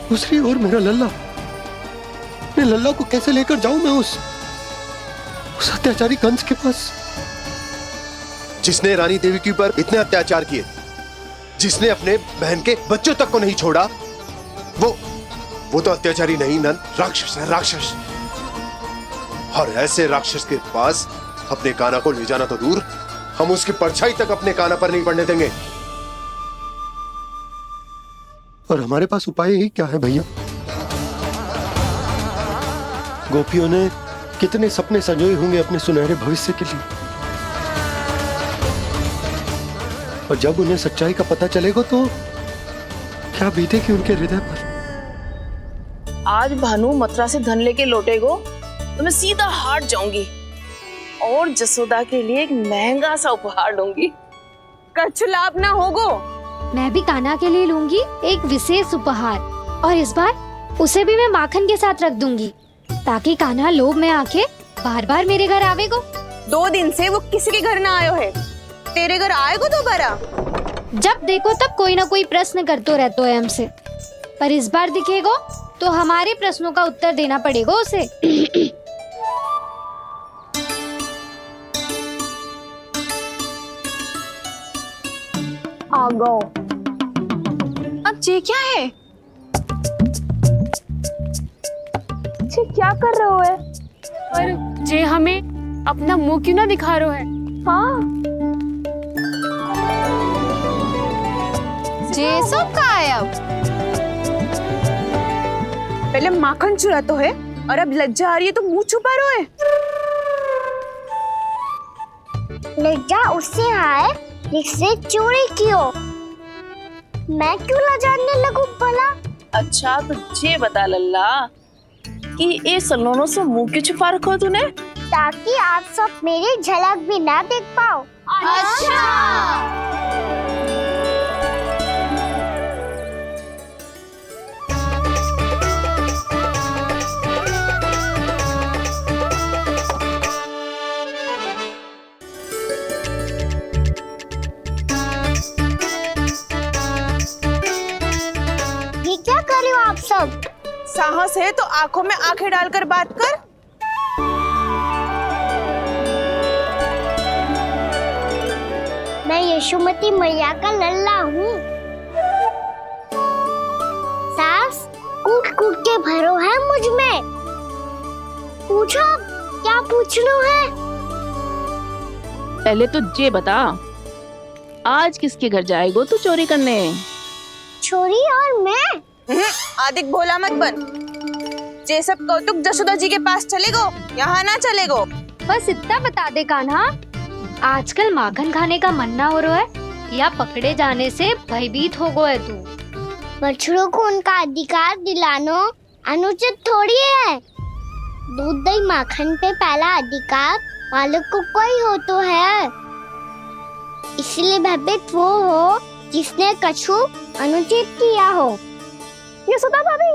दूसरी ओर मेरा लल्ला। मैं लल्ला को कैसे लेकर जाऊं मैं उस अत्याचारी कंस के पास? जिसने रानी देवी के ऊपर इतने अत्याचार किए, जिसने अपने बहन के बच्चों तक को नहीं छोड़ा, वो तो अत्याचारी नहीं नंद, राक्षस है, राक्षस। और ऐसे राक्षस के पास अपने कान्हा को ले जाना तो दूर, हम उसकी परछाई तक अपने कान्हा पर नहीं पड़ने देंगे। और हमारे पास उपाय ही क्या है भैया? गोपियों ने कितने सपने संजोए होंगे अपने सुनहरे भविष्य के लिए, और जब उन्हें सच्चाई का पता चलेगा तो क्या बीतेगी उनके हृदय पर? आज भानु मथुरा से धन लेके लौटेगो तो मैं सीधा हाट जाऊंगी और जसोदा के लिए एक महंगा सा उपहार दूंगी। कछु लाभ ना होगो। मैं भी कान्हा के लिए लूंगी एक विशेष उपहार, और इस बार उसे भी मैं माखन के साथ रख दूंगी, ताकि कान्हा लोभ में आके बार बार मेरे घर आवेगो। 2 दिन से वो किसी के घर ना आयो है, तेरे घर आएगो दोबारा? जब देखो तब कोई ना कोई प्रश्न करते रहते है हमसे, पर इस बार दिखेगो तो हमारे प्रश्नों का उत्तर देना पड़ेगा उसे। आ गो। अब ये क्या है? ये क्या कर रहे हो है? पर जे हमें अपना मुंह क्यों ना दिखा रहे है? हाँ, जे सब का है अब? पहले माखन चुरा तो है और अब लज्जा आ रही है तो मुंह छुपा रहे है। लज्जा उससे है जिससे चोरी कियो। मैं क्यों लजाने लगूं भला? अच्छा तो ये बता लल्ला कि ये सलोनों से मुंह क्यों छुपा रखो तूने? ताकि आप सब मेरी झलक भी ना देख पाओ। अच्छा। ये क्या कर रहे हो आप सब? साहस है तो आंखों में आंखें डालकर बात कर। मैं यशोमती मैया का लल्ला हूँ। सास कूट कूट के भरो है मुझ में। पूछो क्या पूछना है? पहले तो ये बता, आज किसके घर जाएगो तू चोरी करने? छोरी और मैं? आदिक भोला मत बन। जे सब कौतुक जशोदा जी के पास चलेगो, यहाँ ना चलेगो। बस इतना बता दे कान्हा, आजकल माखन खाने का मन ना हो रहा है या पकड़े जाने से भयभीत हो गए तू? बछड़ों को उनका अधिकार दिलाना अनुचित थोड़ी है। दूध दही माखन पे पहला अधिकार मालिक को कोई हो तो है। इसलिए भयभीत वो हो जिसने कछु अनुचित किया हो। यशोदा भाभी।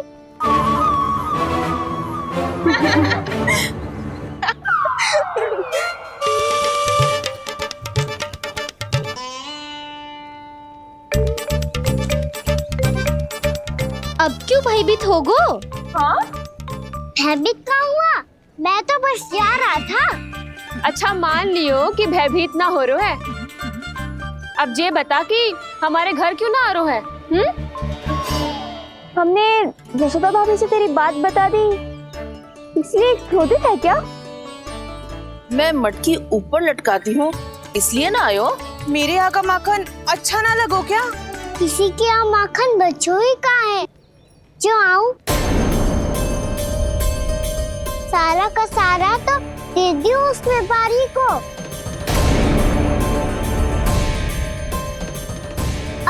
अब क्यों भयभीत हो गो? हाँ? भयभीत क्या हुआ? मैं तो बस जा रहा था। अच्छा मान लियो कि भयभीत ना हो रहा है। अब ये बता कि हमारे घर क्यों ना आ रहा है? हमने यशोदा भाभी से तेरी बात बता दी, इसलिए क्रोधित है क्या? मैं मटकी ऊपर लटकाती हूँ इसलिए ना आयो? मेरे यहाँ का माखन अच्छा ना लगो क्या? किसी के यहाँ माखन बच्चों ही कहाँ है? क्यों आऊं? सारा का सारा तो दे दियो उस व्यापारी को।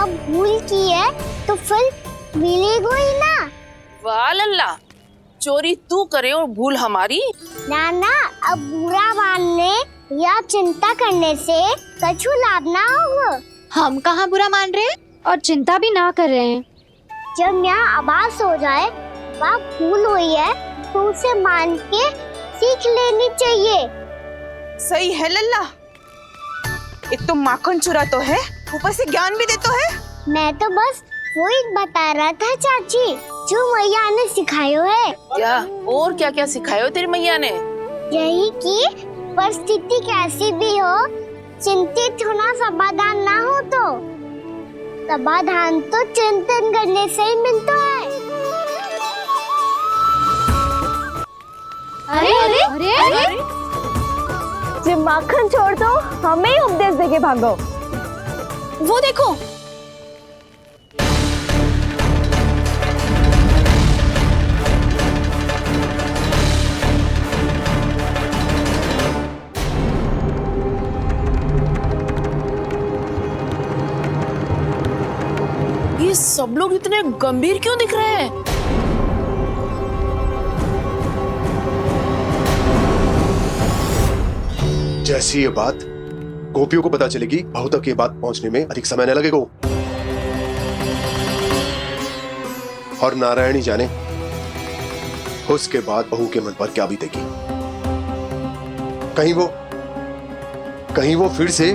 अब भूल की है तो फिर मिलेगो ही ना। वाह लल्ला, चोरी तू करे और भूल हमारी। नाना, अब बुरा मानने या चिंता करने से कछु लाभ ना होगा। हम कहाँ बुरा मान रहे हैं और चिंता भी ना कर रहे हैं। जब यहाँ आवाज हो जाए वहाँ भूल हुई है तो उसे मान के सीख लेनी चाहिए। सही है लल्ला, एक तो माखन चुरा तो है, ऊपर से ज्ञान भी दे तो है। मैं तो बस वही बता रहा था चाची, जो मैया ने सिखायो है। क्या और क्या क्या सिखायो तेरी मैया ने? यही कि परिस्थिति कैसी भी हो, चिंतित होना समाधान ना हो तो समाधान तो चिंतन करने से ही मिलता है। अरे अरे अरे, अरे? जब माखन छोड़ दो हमें ही उपदेश देके भागो। वो देखो, ये सब लोग इतने गंभीर क्यों दिख रहे हैं? जैसी ये बात गोपियों को पता चलेगी, बहू तक ये बात पहुंचने में अधिक समय न लगेगा। और नारायणी जाने उसके बाद बहू के मन पर क्या बीतेगी। कहीं वो फिर से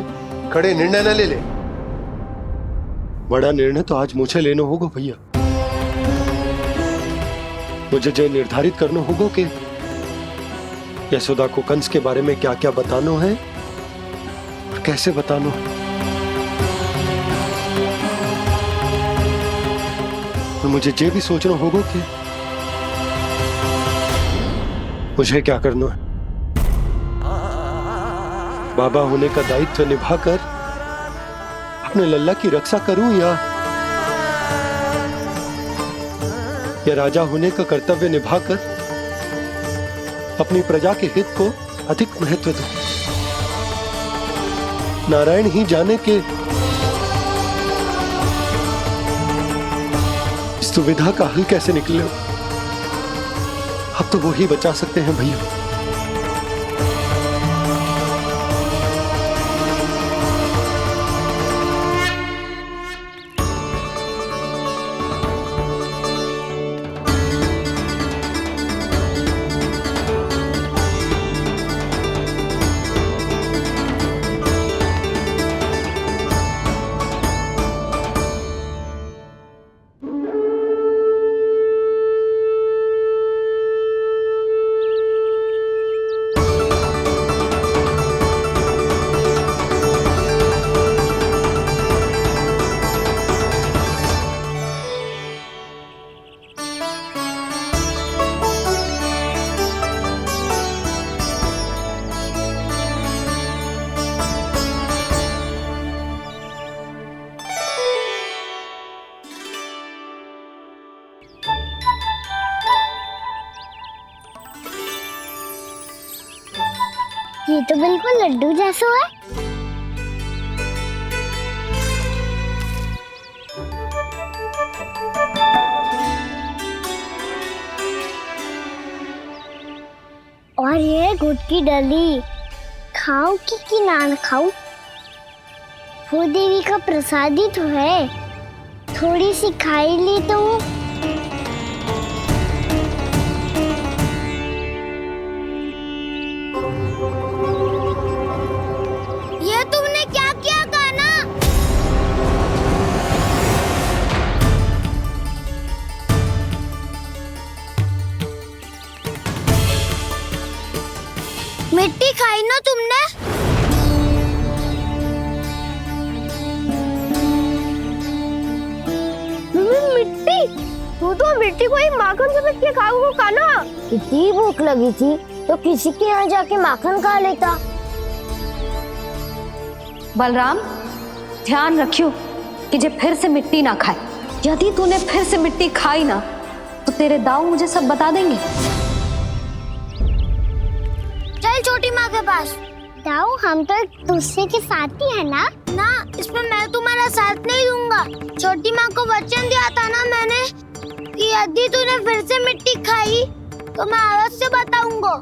खड़े निर्णय न ले ले। बड़ा निर्णय तो आज मुझे लेना होगा भैया। मुझे जो निर्धारित करना होगा कि यशोदा को कंस के बारे में क्या क्या बताना है और कैसे बताना है। और मुझे ये भी सोचना होगा कि मुझे क्या करना है। बाबा होने का दायित्व निभाकर अपने लल्ला की रक्षा करूं या राजा होने का कर्तव्य निभाकर अपनी प्रजा के हित को अधिक महत्व दूं। नारायण ही जाने के इस दुविधा का हल कैसे निकले। अब तो वो ही बचा सकते हैं भैया। ये तो बिल्कुल लड्डू जैसा है। और ये गुड़ की डली खाऊं कि ना खाऊं? वो देवी का प्रसाद ही तो है, थोड़ी सी खाई ली तो। ये तुमने क्या किया कान्हा? मिट्टी खाई ना तुमने? मिट्टी? तू तो मिट्टी को ही माखन समझ के खाओगे कान्हा। इतनी भूख लगी थी तो किसी के यहाँ जाके माखन खा लेता। बलराम, ध्यान रखियो कि जे फिर से मिट्टी ना खाए। यदि तूने फिर से मिट्टी खाई ना तो तेरे दाऊ मुझे सब बता देंगे। चल छोटी माँ के पास। दाऊ, हम तो एक दूसरे के साथी है ना? ना, इसमें मैं तुम्हारा साथ नहीं दूंगा। छोटी माँ को वचन दिया था ना मैंने कि यदि तूने फिर से मिट्टी खाई तो मैं आवाज से बताऊंगा।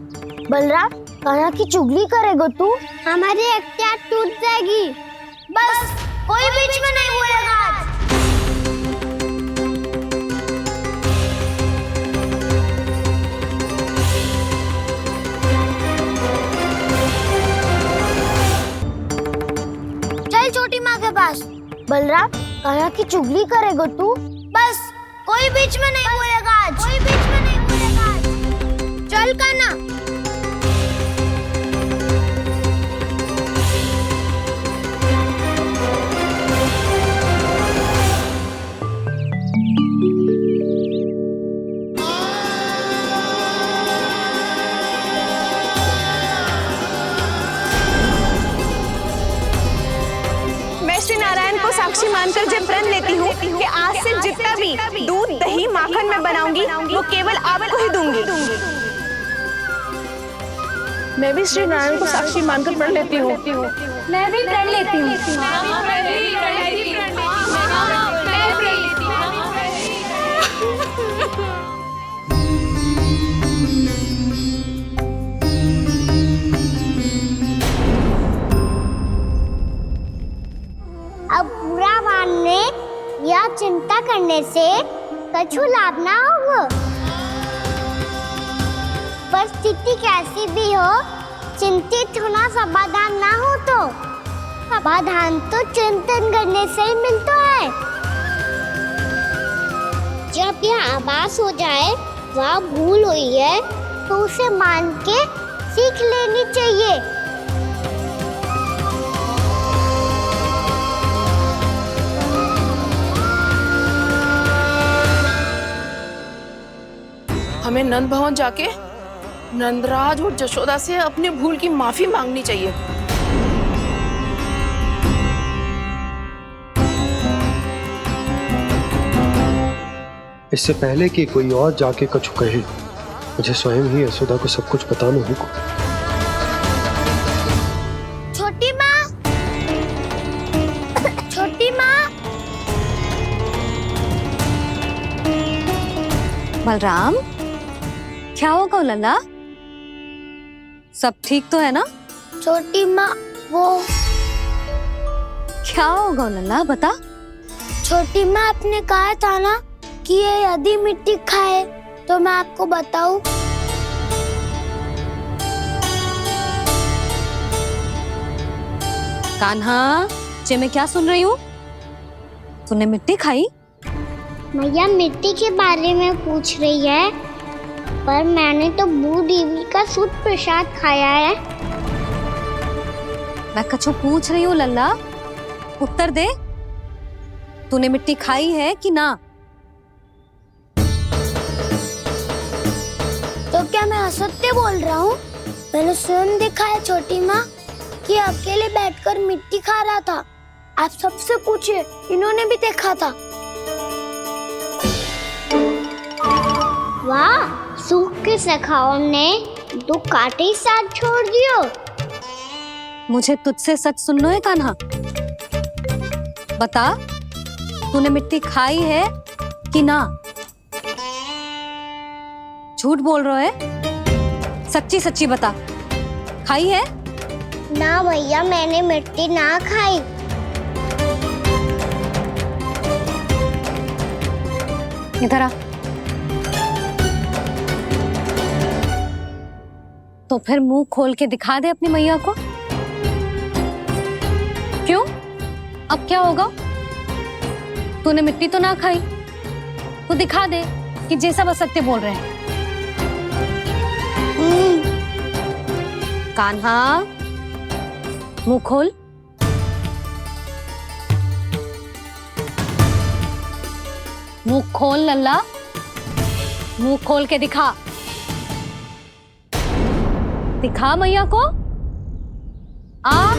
बलराम, कान्हा की चुगली करेगा तू? हमारी अख्तियार टूट जाएगी। बस कोई बीच में नहीं बोलेगा आज। चल छोटी माँ के पास। बलराम, कान्हा की चुगली करेगा तू? बस कोई बीच में नहीं बोलेगा आज। कोई बीच में नहीं बोलेगा आज। चल कान्हा। मैं श्री नारायण को साक्षी मानकर जब प्रण लेती हूँ कि आज से जितना भी दूध दही माखन मैं बनाऊंगी वो केवल आपको ही दूंगी। मैं भी श्री नारायण को साक्षी मानकर प्रण लेती हूँ। मैं भी प्रण लेती हूँ। अब बुरा मानने या चिंता करने से कछु लाभ ना होगा। परिस्थिति कैसी भी हो, चिंतित होना समाधान ना हो तो समाधान तो चिंतन करने से ही मिलता है। जब यह आभास हो जाए वह भूल हुई है तो उसे मान के सीख लेनी चाहिए। हमें नंद भवन जाके नंदराज और जशोदा से अपनी भूल की माफी मांगनी चाहिए। इससे पहले कि कोई और जाके कछु कहे, मुझे स्वयं ही यशोदा को सब कुछ बताना होगा। छोटी माँ, छोटी माँ। बलराम, क्या होगा लल्ला? सब ठीक तो है ना? छोटी माँ, वो क्या होगा लल्ला, बता। छोटी माँ, आपने कहा था ना कि ये यदि मिट्टी खाए तो मैं आपको बताऊं। कान्हा, जे मैं क्या सुन रही हूँ? तूने मिट्टी खाई? मैया मिट्टी के बारे में पूछ रही है, पर मैंने तो भू देवी का शुद्ध प्रसाद खाया है। मैं कछु पूछ रही हूँ लल्ला, उत्तर दे। तूने मिट्टी खाई है कि ना? तो क्या मैं असत्य बोल रहा हूँ? मैंने स्वयं देखा है छोटी माँ कि अकेले बैठकर मिट्टी खा रहा था। आप सबसे पूछिए, इन्होंने भी देखा था। वाह, सूख के सखाओं ने दो कांटे ही साथ छोड़ दियो। मुझे तुझसे सच सुनना है कान्हा। बता, तूने मिट्टी खाई है कि ना? झूठ बोल रहा है, सच्ची सच्ची बता, खाई है? ना भैया, मैंने मिट्टी ना खाई। इधर आ। तो फिर मुंह खोल के दिखा दे अपनी मैया को। क्यों? अब क्या होगा? तूने मिट्टी तो ना खाई, तो दिखा दे कि जे सब असत्य बोल रहे हैं। कान्हा, मुंह खोल। मुंह खोल लल्ला, मुंह खोल के दिखा। दिखा मैया को। आ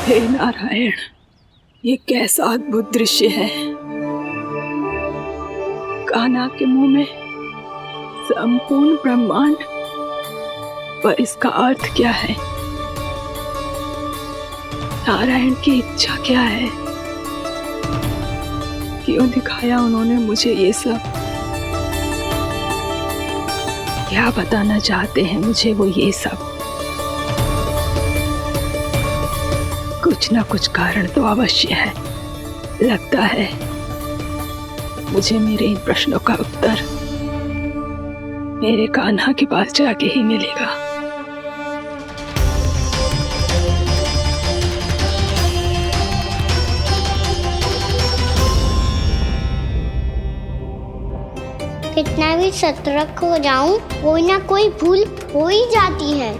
हे नारायण, ये कैसा अद्भुत दृश्य है। कान्हा के मुंह में संपूर्ण ब्रह्मांड, पर इसका अर्थ क्या है? नारायण की इच्छा क्या है? क्यों दिखाया उन्होंने मुझे ये सब? क्या बताना चाहते हैं मुझे वो ये सब? कुछ ना कुछ कारण तो अवश्य है। लगता है मुझे मेरे इन प्रश्नों का उत्तर मेरे कान्हा के पास जाके ही मिलेगा। कितना भी सतर्क हो जाऊं, कोई ना कोई भूल हो ही जाती है।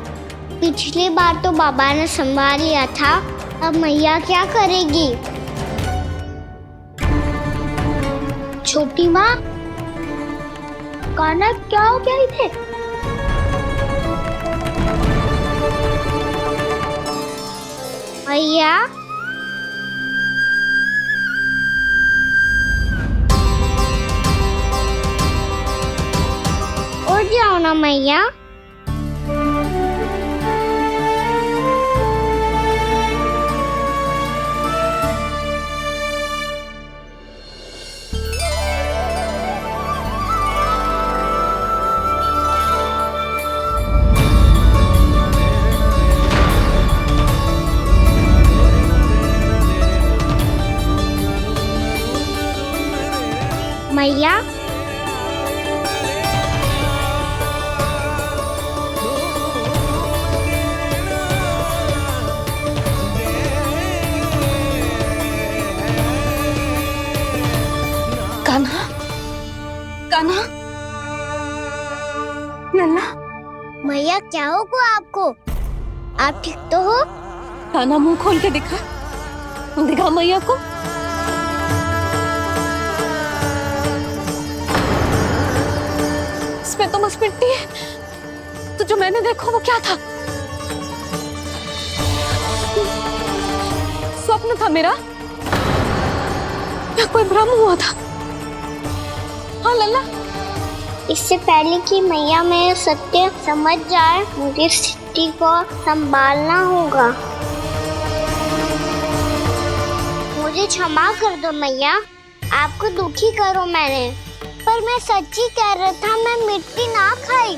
पिछली बार तो बाबा ने संभाल लिया था, अब मैया क्या करेगी? छोटी माँ, कान्हा क्या हो गया इधर? मैया, उठ जाओ ना मैया। मैया, कान्हा, कान्हा, लल्ला। मैया क्या होगा आपको? आप ठीक तो हो? कान्हा मुंह खोल के दिखा, दिखा मैया को। इसमें तो बस मिट्टी है, तो जो मैंने देखा वो क्या था? स्वप्न था मेरा या कोई भ्रम हुआ था? हाँ लल्ला, इससे पहले कि मैया मेरे सत्य समझ जाए, मुझे स्थिति को संभालना होगा। मुझे क्षमा कर दो मैया, आपको दुखी करो मैंने, पर मैं सच्ची कह रहा था, मैं मिट्टी ना खाई,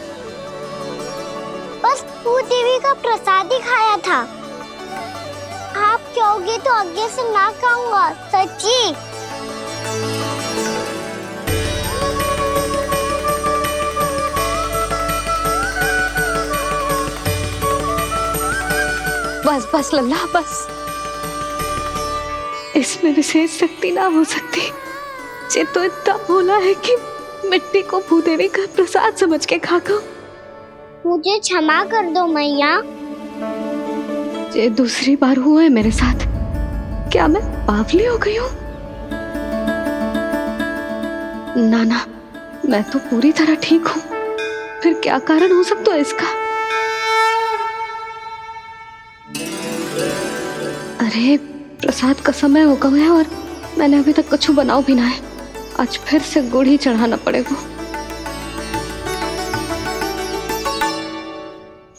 बस तू देवी का प्रसाद ही खाया था। आप कहोगे तो आगे से ना खाऊंगा, सच्ची। बस बस लल्ला, बस। इसमें विशेष शक्ति ना हो सकती। ये तो इतना भोला है कि मिट्टी को भूदेवी का प्रसाद समझ के खा गो। मुझे क्षमा कर दो मैया। ये दूसरी बार हुआ है मेरे साथ। क्या मैं बावली हो गई हूँ? ना ना, मैं तो पूरी तरह ठीक हूँ। फिर क्या कारण हो सकता है इसका? अरे प्रसाद का समय हो गया है और मैंने अभी तक कुछ बनाओ भी ना है। आज फिर से गुड़ ही चढ़ाना पड़ेगा।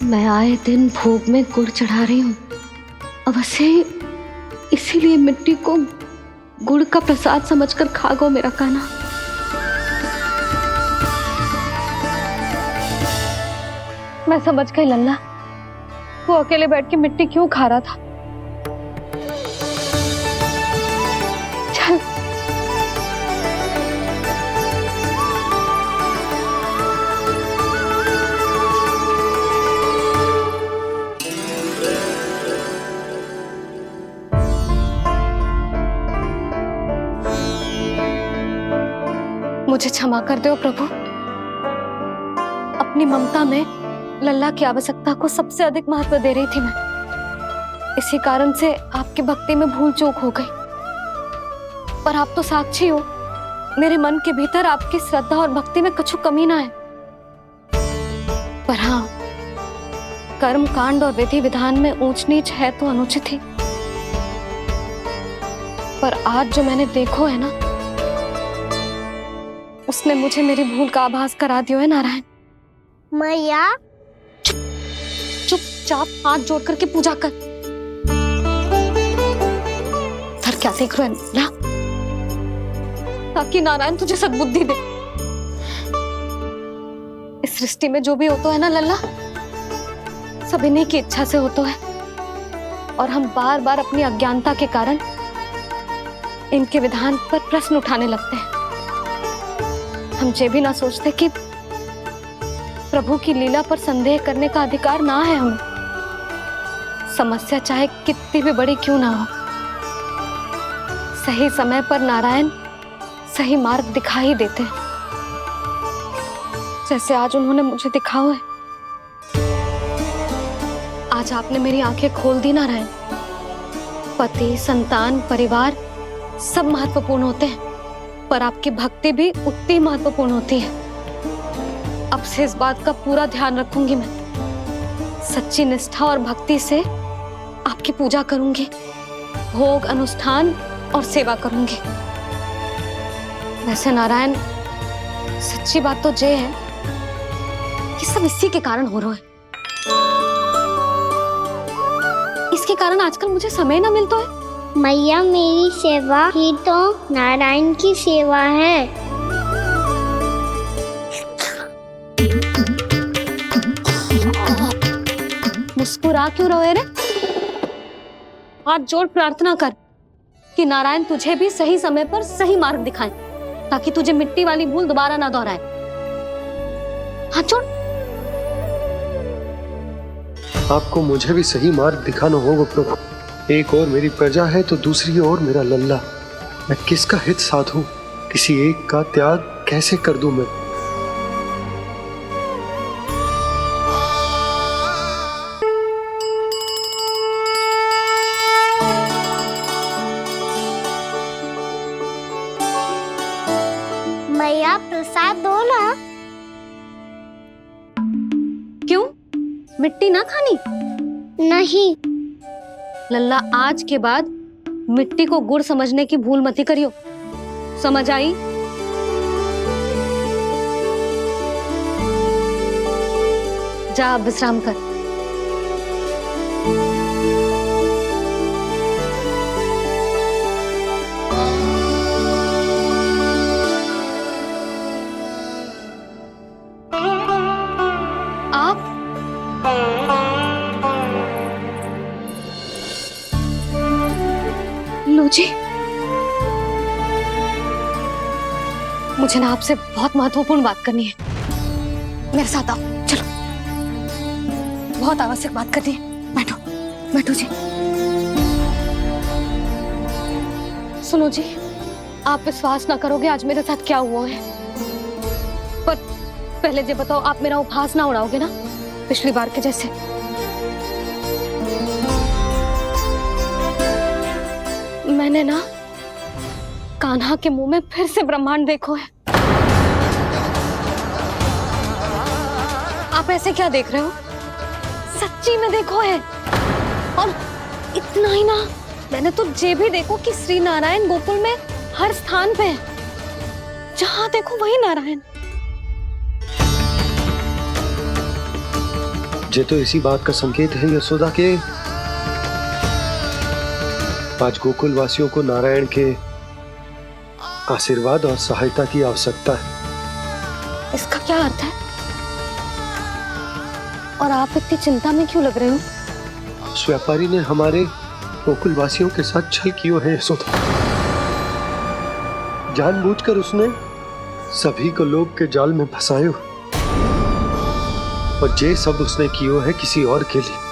मैं आए दिन भोग में गुड़ चढ़ा रही हूँ, अवश्य ही इसीलिए मिट्टी को गुड़ का प्रसाद समझकर खा गो मेरा कान्हा। मैं समझ गई लल्ला, वो अकेले बैठ के मिट्टी क्यों खा रहा था। चल मुझे क्षमा कर दो प्रभु। अपनी ममता में लल्ला की आवश्यकता को सबसे अधिक महत्व दे रही थी मैं। इसी कारण से आपकी भक्ति में भूल चूक हो गई। पर आप तो साक्षी हो, मेरे मन के भीतर आपकी श्रद्धा और भक्ति में कुछ कमी ना है। पर हाँ, कर्म कांड और विधि विधान में ऊंच नीच है तो अनुचित ही। पर आज जो मैंने देखो है ना, उसने मुझे मेरी भूल का आभास करा दियो है नारायण। मैया चुपचाप हाथ जोड़ करके पूजा कर। सर क्या देख रहे हैं ना, ताकि नारायण तुझे सद्बुद्धि दे। इस सृष्टि में जो भी होता है ना लल्ला, सब इन्हीं की इच्छा से होता है, और हम बार बार अपनी अज्ञानता के कारण इनके विधान पर प्रश्न उठाने लगते हैं। हम ये भी ना सोचते कि प्रभु की लीला पर संदेह करने का अधिकार ना है हमें। समस्या चाहे कितनी भी बड़ी क्यों ना हो, सही समय पर नारायण सही मार्ग दिखा ही देते हैं, जैसे आज उन्होंने मुझे दिखाओ है। आज आपने मेरी आंखें खोल दी नारायण। पति, संतान, परिवार सब महत्वपूर्ण होते हैं, पर आपकी भक्ति भी उतनी महत्वपूर्ण होती है। अब से इस बात का पूरा ध्यान रखूंगी मैं। सच्ची निष्ठा और भक्ति से आपकी पूजा करूंगी, भोग, अनुष्ठान और सेवा करूंगी। वैसे नारायण, सच्ची बात तो ये है कि सब इसी के कारण हो रहा है। इसके कारण आजकल मुझे समय ना मिलता है। मैया, मेरी सेवा ही तो नारायण की सेवा है। मुस्कुरा क्यों रहे रे? हाथ जोड़ प्रार्थना कर कि नारायण तुझे भी सही समय पर सही मार्ग दिखाएं, ताकि तुझे मिट्टी वाली भूल दोबारा ना दोहराए। हाथ जोड़। आपको मुझे भी सही मार्ग दिखाना होगा प्रभु। एक और मेरी प्रजा है तो दूसरी ओर मेरा लल्ला। मैं किसका हित साधूं? किसी एक का त्याग कैसे कर दूं मैं? मैया, प्रसाद दो ना। क्यों? मिट्टी ना खानी? नहीं। लल्ला, आज के बाद मिट्टी को गुड़ समझने की भूल मत करियो। समझ आई? जा अब विश्राम कर। जी, मुझे ना आपसे बहुत महत्वपूर्ण बात करनी है। मेरे साथ आओ, चलो। बहुत आवश्यक बात करनी है। बैठो, बैठो जी। सुनो जी, आप विश्वास ना करोगे आज मेरे साथ क्या हुआ है। पर पहले ये बताओ, आप मेरा उपहास ना उड़ाओगे ना, पिछली बार के जैसे? मैंने ना कान्हा के मुंह में फिर से ब्रह्मांड देखो है। आप ऐसे क्या देख रहे हो? सच्ची में देखो है। और इतना ही ना, मैंने तो ये भी देखो कि श्री नारायण गोकुल में हर स्थान पे है। जहां देखो वही नारायण। ये तो इसी बात का संकेत है यशोदा के आज गोकुल वासियों को नारायण के आशीर्वाद और सहायता की आवश्यकता है। इसका क्या अर्थ है? और आप इतनी चिंता में क्यों लग रहे हो? उस व्यापारी ने हमारे गोकुल वासियों के साथ छल किया है यशोदा। जानबूझकर उसने सभी को लोभ के जाल में फंसायो, और ये सब उसने किया है किसी और के लिए।